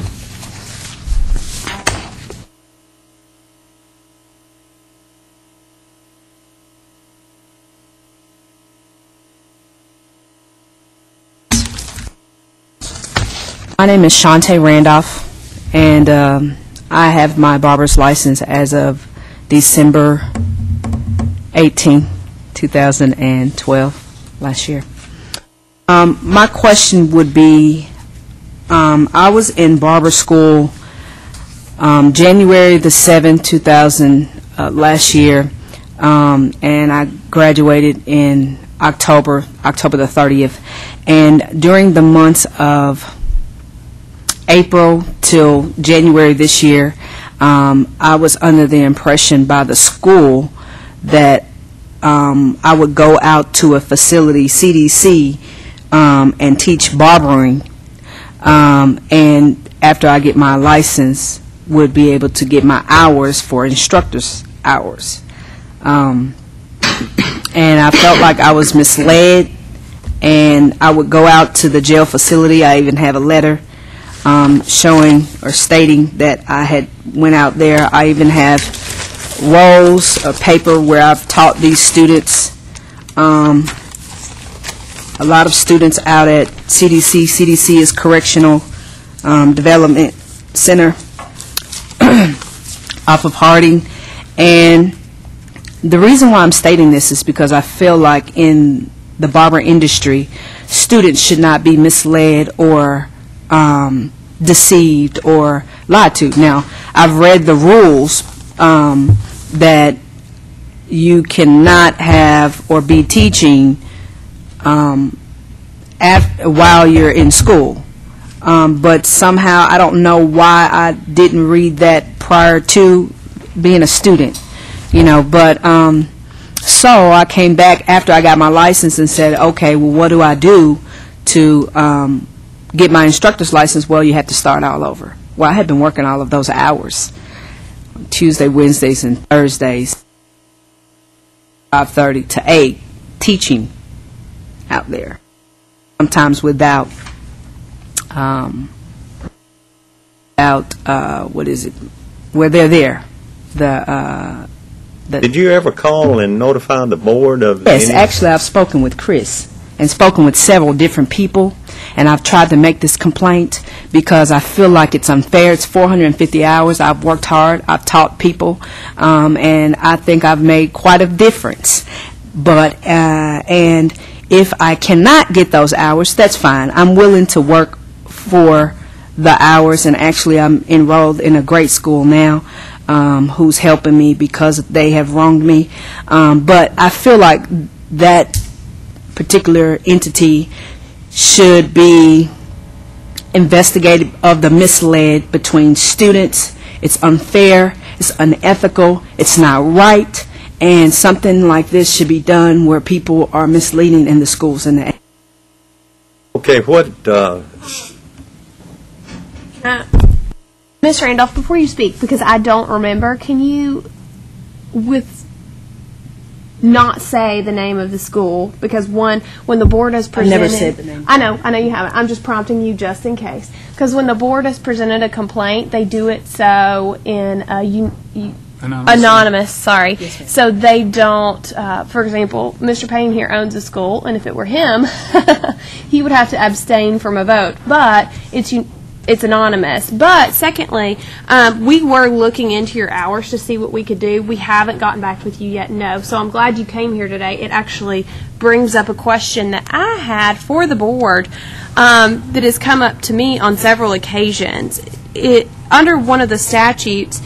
My name is Shantae Randolph, and I have my barber's license as of December 18, 2012, last year. My question would be, I was in barber school January the 7th, 2000, last year, and I graduated in October the 30th. And during the months of April till January this year, I was under the impression by the school that I would go out to a facility, CDC, and teach barbering, and after I get my license, would be able to get my hours for instructor's hours. And I felt like I was misled, and I would go out to the jail facility. I even have a letter showing or stating that I had went out there. I even have rolls of paper where I've taught these students, a lot of students out at CDC. CDC is Correctional Development Center off of Harding. And the reason why I'm stating this is because I feel like in the barber industry, students should not be misled or deceived or lied to. Now, I've read the rules that you cannot have or be teaching while you're in school. But somehow, I don't know why I didn't read that prior to being a student, but so I came back after I got my license and said, okay, well, what do I do to get my instructor's license? Well, you have to start all over. Well, I had been working all of those hours, Tuesday, Wednesdays, and Thursdays, 5:30 to 8, teaching out there, sometimes without what is it, where they're there. did you ever call and notify the board of Yes, any? actually, I've spoken with Chris and spoken with several different people, and I've tried to make this complaint because I feel like it's unfair. It's 450 hours. I've worked hard. I've taught people, and I think I've made quite a difference. But and if I cannot get those hours, that's fine. I'm willing to work for the hours, and actually I'm enrolled in a great school now. who's helping me because they have wronged me. But I feel like that particular entity should be investigated of the misled between students. It's unfair, it's unethical, it's not right, and something like this should be done where people are misleading in the schools. And Okay, what, Ms. Randolph, before you speak, because I don't remember, can you, not say the name of the school? Because when the board has presented... never said the name. I know you haven't. I'm just prompting you just in case. Because when the board has presented a complaint, they do it so in anonymous, sorry. Yes, ma'am. So they don't, for example, Mr. Payne here owns a school, and if it were him, he would have to abstain from a vote. But it's anonymous. But secondly, we were looking into your hours to see what we could do. We haven't gotten back with you yet, no. So I'm glad you came here today. It actually brings up a question that I had for the board that has come up to me on several occasions. Under one of the statutes,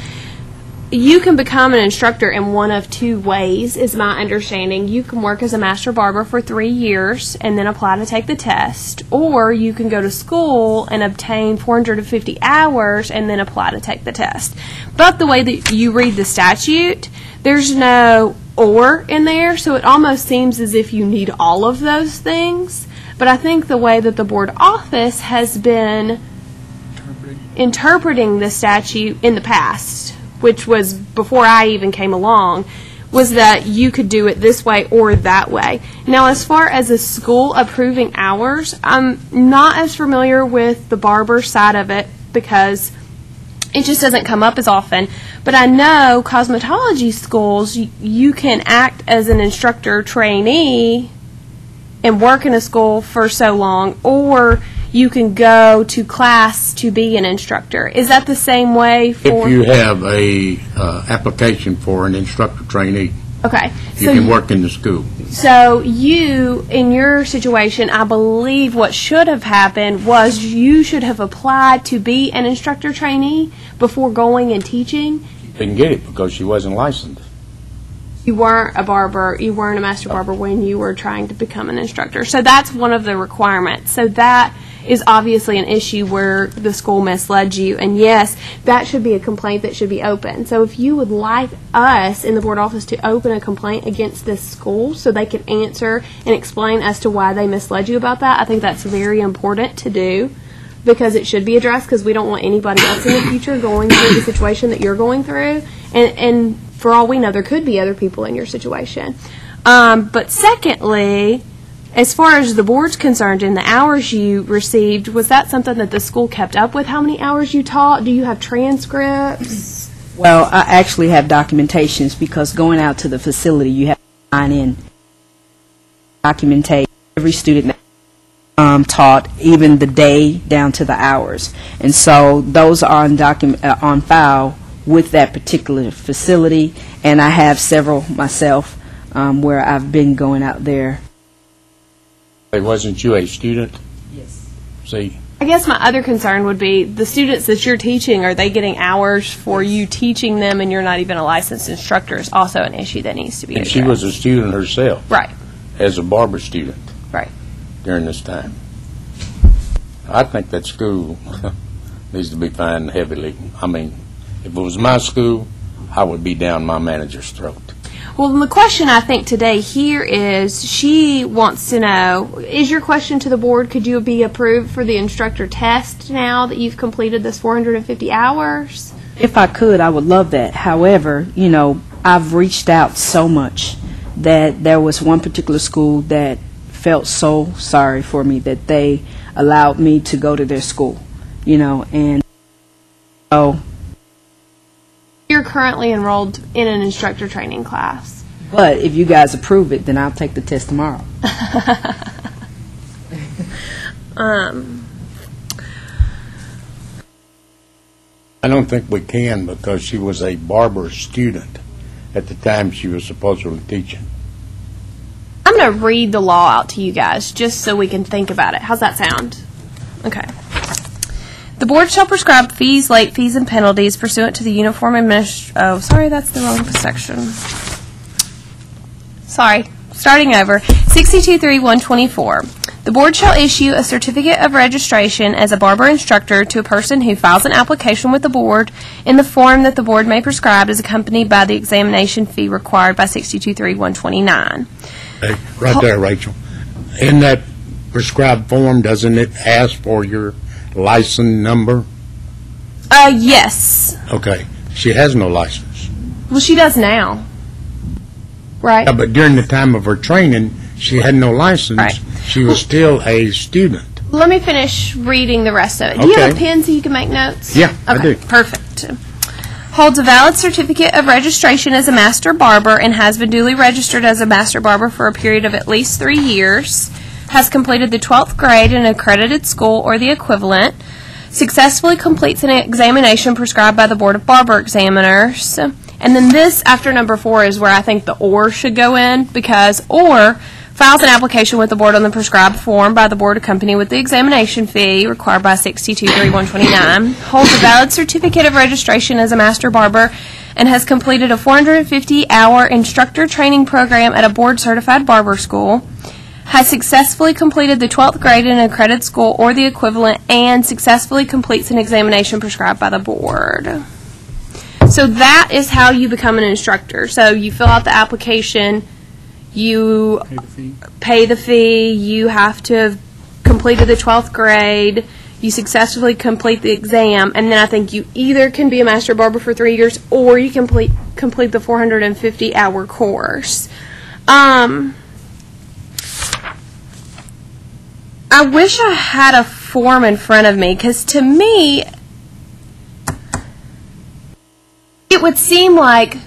you can become an instructor in one of two ways, is my understanding. You can work as a master barber for 3 years and then apply to take the test, or you can go to school and obtain 450 hours and then apply to take the test. But the way that you read the statute, there's no or in there, so it almost seems as if you need all of those things. But I think the way that the board office has been interpreting the statute in the past, which was before I even came along, was that you could do it this way or that way. Now, as far as a school approving hours, I'm not as familiar with the barber side of it because it just doesn't come up as often. But I know cosmetology schools, you can act as an instructor trainee and work in a school for so long, or you can go to class to be an instructor. Is that the same way for... If you have a application for an instructor trainee, Okay. you can work in the school. So you, in your situation, I believe what should have happened was you should have applied to be an instructor trainee before going and teaching. Didn't get it because she wasn't licensed. You weren't a barber, you weren't a master barber when you were trying to become an instructor. So that's one of the requirements. So that is obviously an issue where the school misled you. And yes, that should be a complaint that should be open. So if you would like us in the board office to open a complaint against this school so they can answer and explain as to why they misled you about that, I think that's very important to do because it should be addressed because we don't want anybody else in the future going through the situation that you're going through. And for all we know, there could be other people in your situation. But secondly, as far as the board's concerned and the hours you received, was that something that the school kept up with, how many hours you taught? Do you have transcripts? well, I actually have documentations because going out to the facility, you have to sign in, documentate every student taught, even the day down to the hours. And so those are on file with that particular facility, and I have several myself where I've been going out there. Wasn't you a student? Yes. See, I guess my other concern would be the students that you're teaching, are they getting hours for you teaching them and you're not even a licensed instructor is also an issue that needs to be and addressed. she was a student herself. Right. As a barber student. Right. During this time. I think that school needs to be fined heavily. I mean, if it was my school, I would be down my manager's throat. Well, the question I think today here is she wants to know, is your question to the board, could you be approved for the instructor test now that you've completed this 450 hours? If I could, I would love that. However, you know, I've reached out so much that there was one particular school that felt so sorry for me that they allowed me to go to their school, you know, and so. You're currently enrolled in an instructor training class. But if you guys approve it, then I'll take the test tomorrow. I don't think we can because she was a barber student at the time she was supposedly teaching. I'm going to read the law out to you guys just so we can think about it. How's that sound? Okay. The board shall prescribe fees, late fees, and penalties pursuant to the uniform oh, sorry, that's the wrong section. Sorry, starting over. 62.3.124. The board shall issue a certificate of registration as a barber instructor to a person who files an application with the board in the form that the board may prescribe as accompanied by the examination fee required by 62.3.129. Hey, right there, Rachel. In that prescribed form, doesn't it ask for your license number? Yes. Okay. She has no license. Well, she does now. Right? Yeah, but during the time of her training, she had no license. Right. She was still a student. Let me finish reading the rest of it. Do you have a Okay. pen so you can make notes? Yeah, I Okay, do. perfect. Holds a valid certificate of registration as a master barber and has been duly registered as a master barber for a period of at least 3 years. Has completed the 12th grade in an accredited school or the equivalent. Successfully completes an examination prescribed by the Board of Barber Examiners. And then this, after number 4, is where I think the or should go in, because or files an application with the board on the prescribed form by the board accompanied with the examination fee required by 62.3.129, holds a valid certificate of registration as a master barber, and has completed a 450-hour instructor training program at a board-certified barber school, has successfully completed the 12th grade in an accredited school or the equivalent, and successfully completes an examination prescribed by the board. So that is how you become an instructor. So you fill out the application, you pay the fee, you have to have completed the 12th grade, you successfully complete the exam, and then I think you either can be a master barber for 3 years or you complete the 450-hour course. I wish I had a form in front of me, because to me, it would seem like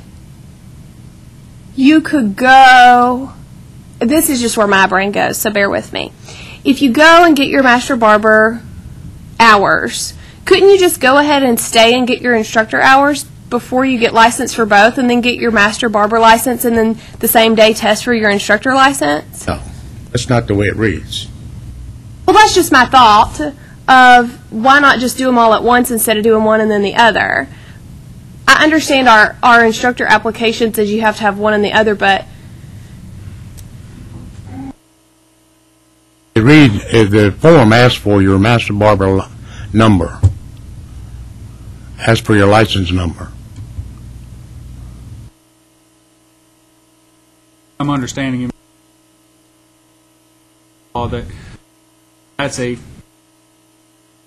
you could go, this is just where my brain goes, so bear with me. If you go and get your master barber hours, couldn't you just go ahead and stay and get your instructor hours before you get licensed for both, and then get your master barber license, and then the same day test for your instructor license? No, that's not the way it reads. Well, that's just my thought of why not just do them all at once instead of doing one and then the other. I understand our instructor application says you have to have one and the other, but The form asks for your master barber number, asks for your license number. I'm understanding you. That's a,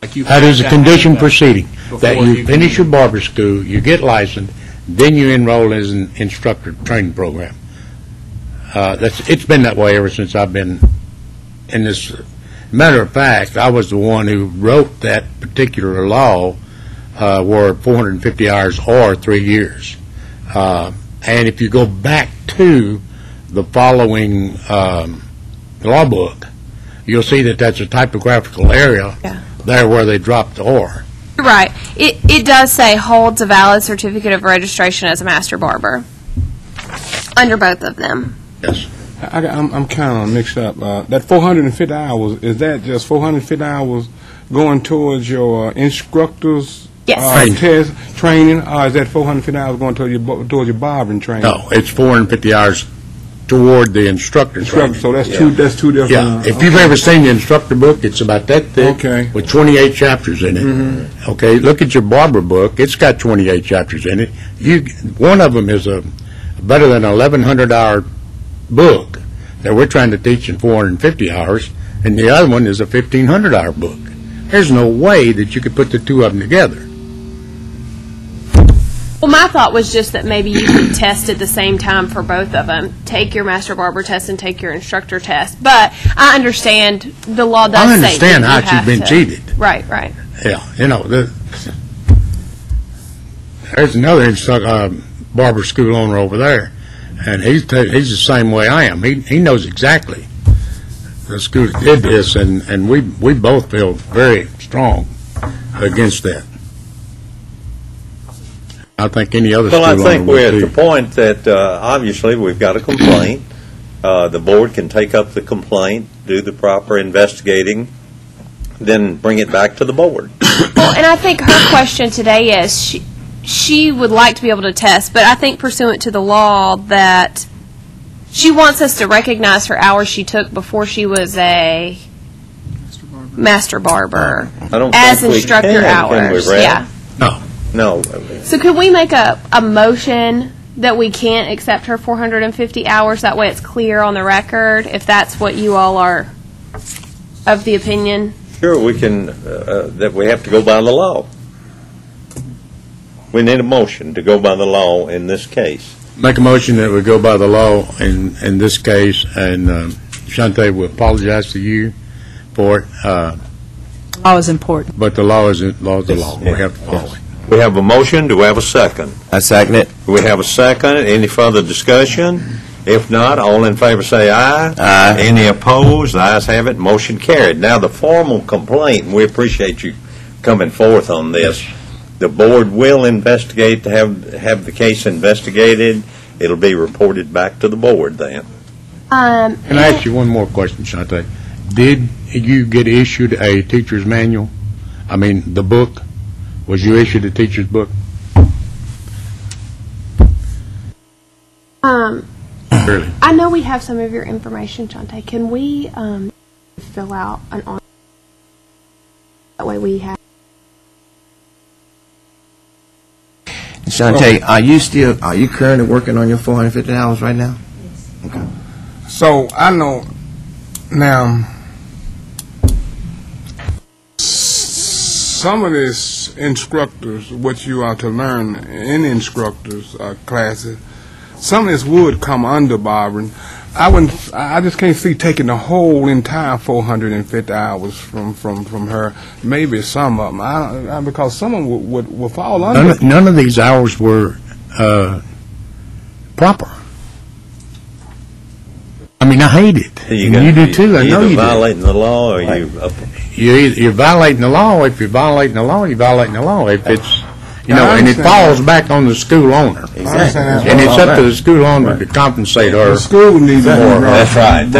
like you. That is a condition proceeding, that before you you finish can- your barber school, you get licensed, then you enroll as an instructor training program. It's been that way ever since I've been in this. Matter of fact, I was the one who wrote that particular law, where 450 hours or 3 years. And if you go back to the following law book, you'll see that that's a typographical area there where they dropped the or. right. It does say holds a valid certificate of registration as a master barber under both of them. Yes. I'm kind of mixed up. That 450 hours, is that just 450 hours going towards your instructor's Yes. test training, or is that 450 hours going towards your barbering training? No, it's 450 hours toward the instructor training. So that's two different. Yeah, if you've ever seen the instructor book, it's about that thick, Okay. with 28 chapters in it. Okay, look at your barber book, it's got 28 chapters in it. One of them is a better than 1,100-hour book that we're trying to teach in 450 hours, and the other one is a 1,500-hour book. There's no way that you could put the two of them together. Well, my thought was just that maybe you could test at the same time for both of them. Take your master barber test and take your instructor test. But I understand the law does say I understand that how you have you've been to- cheated. Right, right. Yeah, there's another barber school owner over there, and he's the same way I am. He knows exactly the school that did this, and we both feel very strong against that. I think any other school Well, I owner think we're would at the too. point that obviously we've got a complaint. The board can take up the complaint, do the proper investigating, then bring it back to the board. Well, and I think her question today is she would like to be able to test, but I think pursuant to the law that she wants us to recognize her hours she took before she was a master barber I don't as think we instructor can we, hours. Brad? Yeah. No. So could we make a motion that we can't accept her 450 hours? That way it's clear on the record, if that's what you all are of the opinion. Sure, we can, that we have to go by the law. We need a motion to go by the law in this case. Make a motion that we go by the law in this case, and Shante will apologize to you for it, Law is important. but the law is the law. We have to follow it. We have a motion, do we have a second? I second it. Do we have a second? Any further discussion? If not, all in favor say aye. Aye. Any opposed? The ayes have it, motion carried. Now, the formal complaint, and we appreciate you coming forth on this. The board will investigate, have the case investigated. It'll be reported back to the board then. Can I ask you one more question, Shante? Did you get issued a teacher's manual? I mean, the book? Was you issued a teacher's book? Really? I know we have some of your information, Shante. Can we fill out an on? That way we have. Shante, are you currently working on your 450 hours right now? Okay. So I know now some of these instructors, what you are to learn in instructors classes, some of this would come under barbering. I just can't see taking the whole entire 450 hours from her. Maybe some of them, because some of them would fall under. None of these hours were proper. I mean, I hate it. And you do too. I know you do. You're violating the law, or You're violating the law. If you're violating the law, you're violating the law. If it's, and it falls back on the school owner. Exactly. And it's up to the school owner to compensate her. The school needs more. That's right. And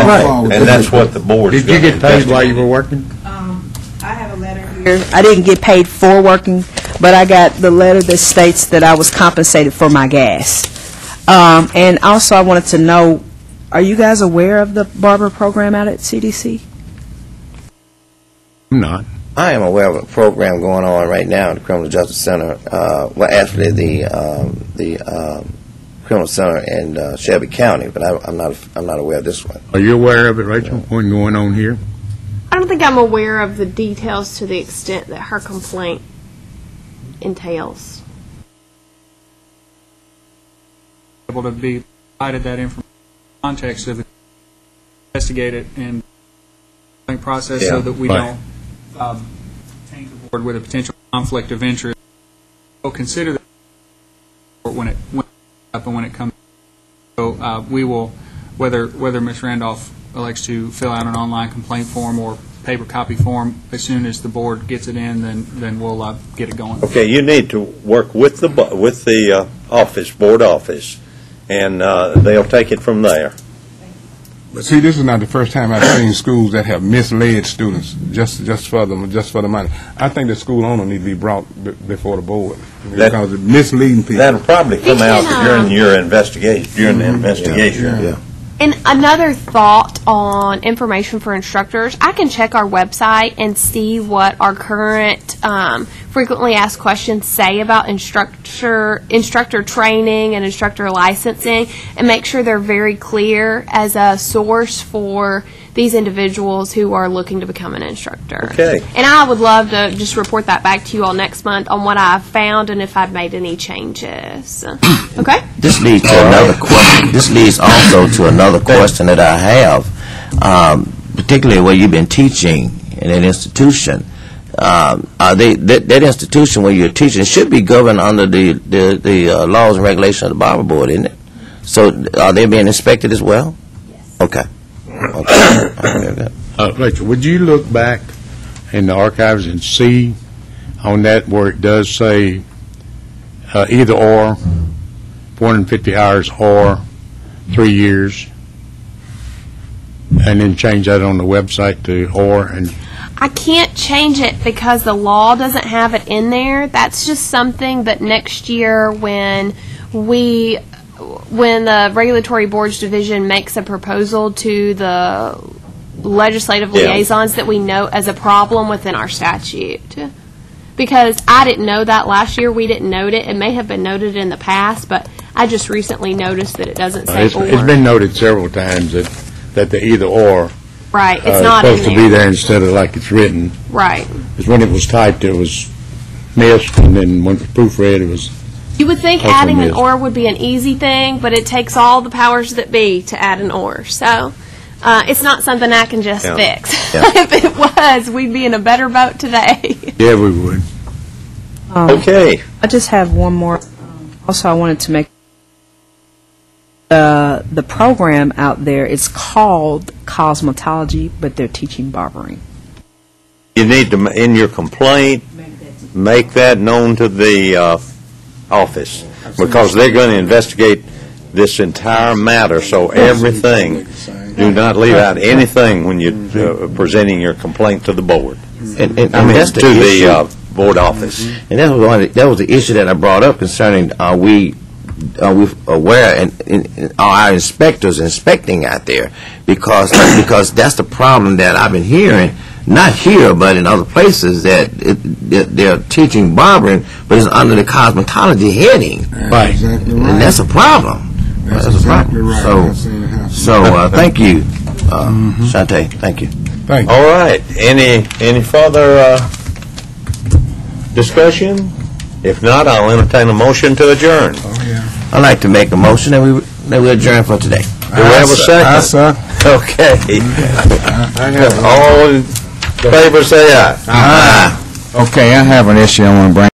that's what the board's Did you get paid while you were working? I have a letter here. I didn't get paid for working, but I got the letter that states that I was compensated for my gas. And also I wanted to know, are you guys aware of the Barber program out at CDC? I'm not. I am aware of a program going on right now in the Criminal Justice Center. Well, actually, the Criminal Center in Shelby County, but I'm not aware of this one. Are you aware of it, Rachel? What's going on here? I don't think I'm aware of the details to the extent that her complaint entails. Able to be provided that information context of the investigated and process so that we don't taint the board with a potential conflict of interest. We'll consider that when it up and when it comes. So we will, whether Ms. Randolph elects to fill out an online complaint form or paper copy form, as soon as the board gets it in, then we'll get it going. Okay, you need to work with the board office, and they'll take it from there. But see, this is not the first time I've seen schools that have misled students just for the money. I think the school owner needs to be brought before the board because it's misleading people. That'll probably come out during your investigation. During the investigation. Yeah. And another thought on information for instructors, I can check our website and see what our current frequently asked questions say about instructor training and instructor licensing, and make sure they're very clear as a source for these individuals who are looking to become an instructor. Okay. And I would love to just report that back to you all next month on what I've found and if I've made any changes. Okay? This leads to another question. This leads also to another question that I have, particularly where you've been teaching in an institution. That institution where you're teaching should be governed under the laws and regulations of the Barber Board, isn't it? So are they being inspected as well? Yes. Okay. Rachel, would you look back in the archives and see on that where it does say either or, 450 hours or 3 years, and then change that on the website to or? And I can't change it because the law doesn't have it in there. That's just something that next year when the Regulatory Boards Division makes a proposal to the legislative liaisons that we note as a problem within our statute. Because I didn't know that last year. We didn't note it. It may have been noted in the past, but I just recently noticed that it doesn't say It's or. been noted several times that the either or Right, it's not in supposed to be there instead of like it's written. Right. Because when it was typed, it was missed, and then when it was proofread, it was. You would think Also adding an missed. or would be an easy thing, but it takes all the powers that be to add an or. So it's not something I can just fix. If it was, we'd be in a better boat today. Yeah, we would. Okay. I just have one more. Also, I wanted to make the program out there. It's called cosmetology, but they're teaching barbering. You need to, in your complaint, make that known to the office, because they're going to investigate this entire matter, so everything, do not leave out anything when you're presenting your complaint to the board. And I mean, that's the to issue. the board office. And that was the issue that I brought up concerning are we aware and are our inspectors inspecting out there, because that's the problem that I've been hearing, not here but in other places, that they're teaching barbering but it's under the cosmetology heading. Right. Exactly right. And that's a problem. That's a exactly problem. right. I've seen it happen. So thank you, Shante. Thank you. Thank you. All right. Any further discussion? If not, I'll entertain a motion to adjourn. Oh, yeah. I'd like to make a motion that we adjourn for today. Do we have a second? Aye, sir. Okay. All in favor, say aye. Okay, I have an issue I want to bring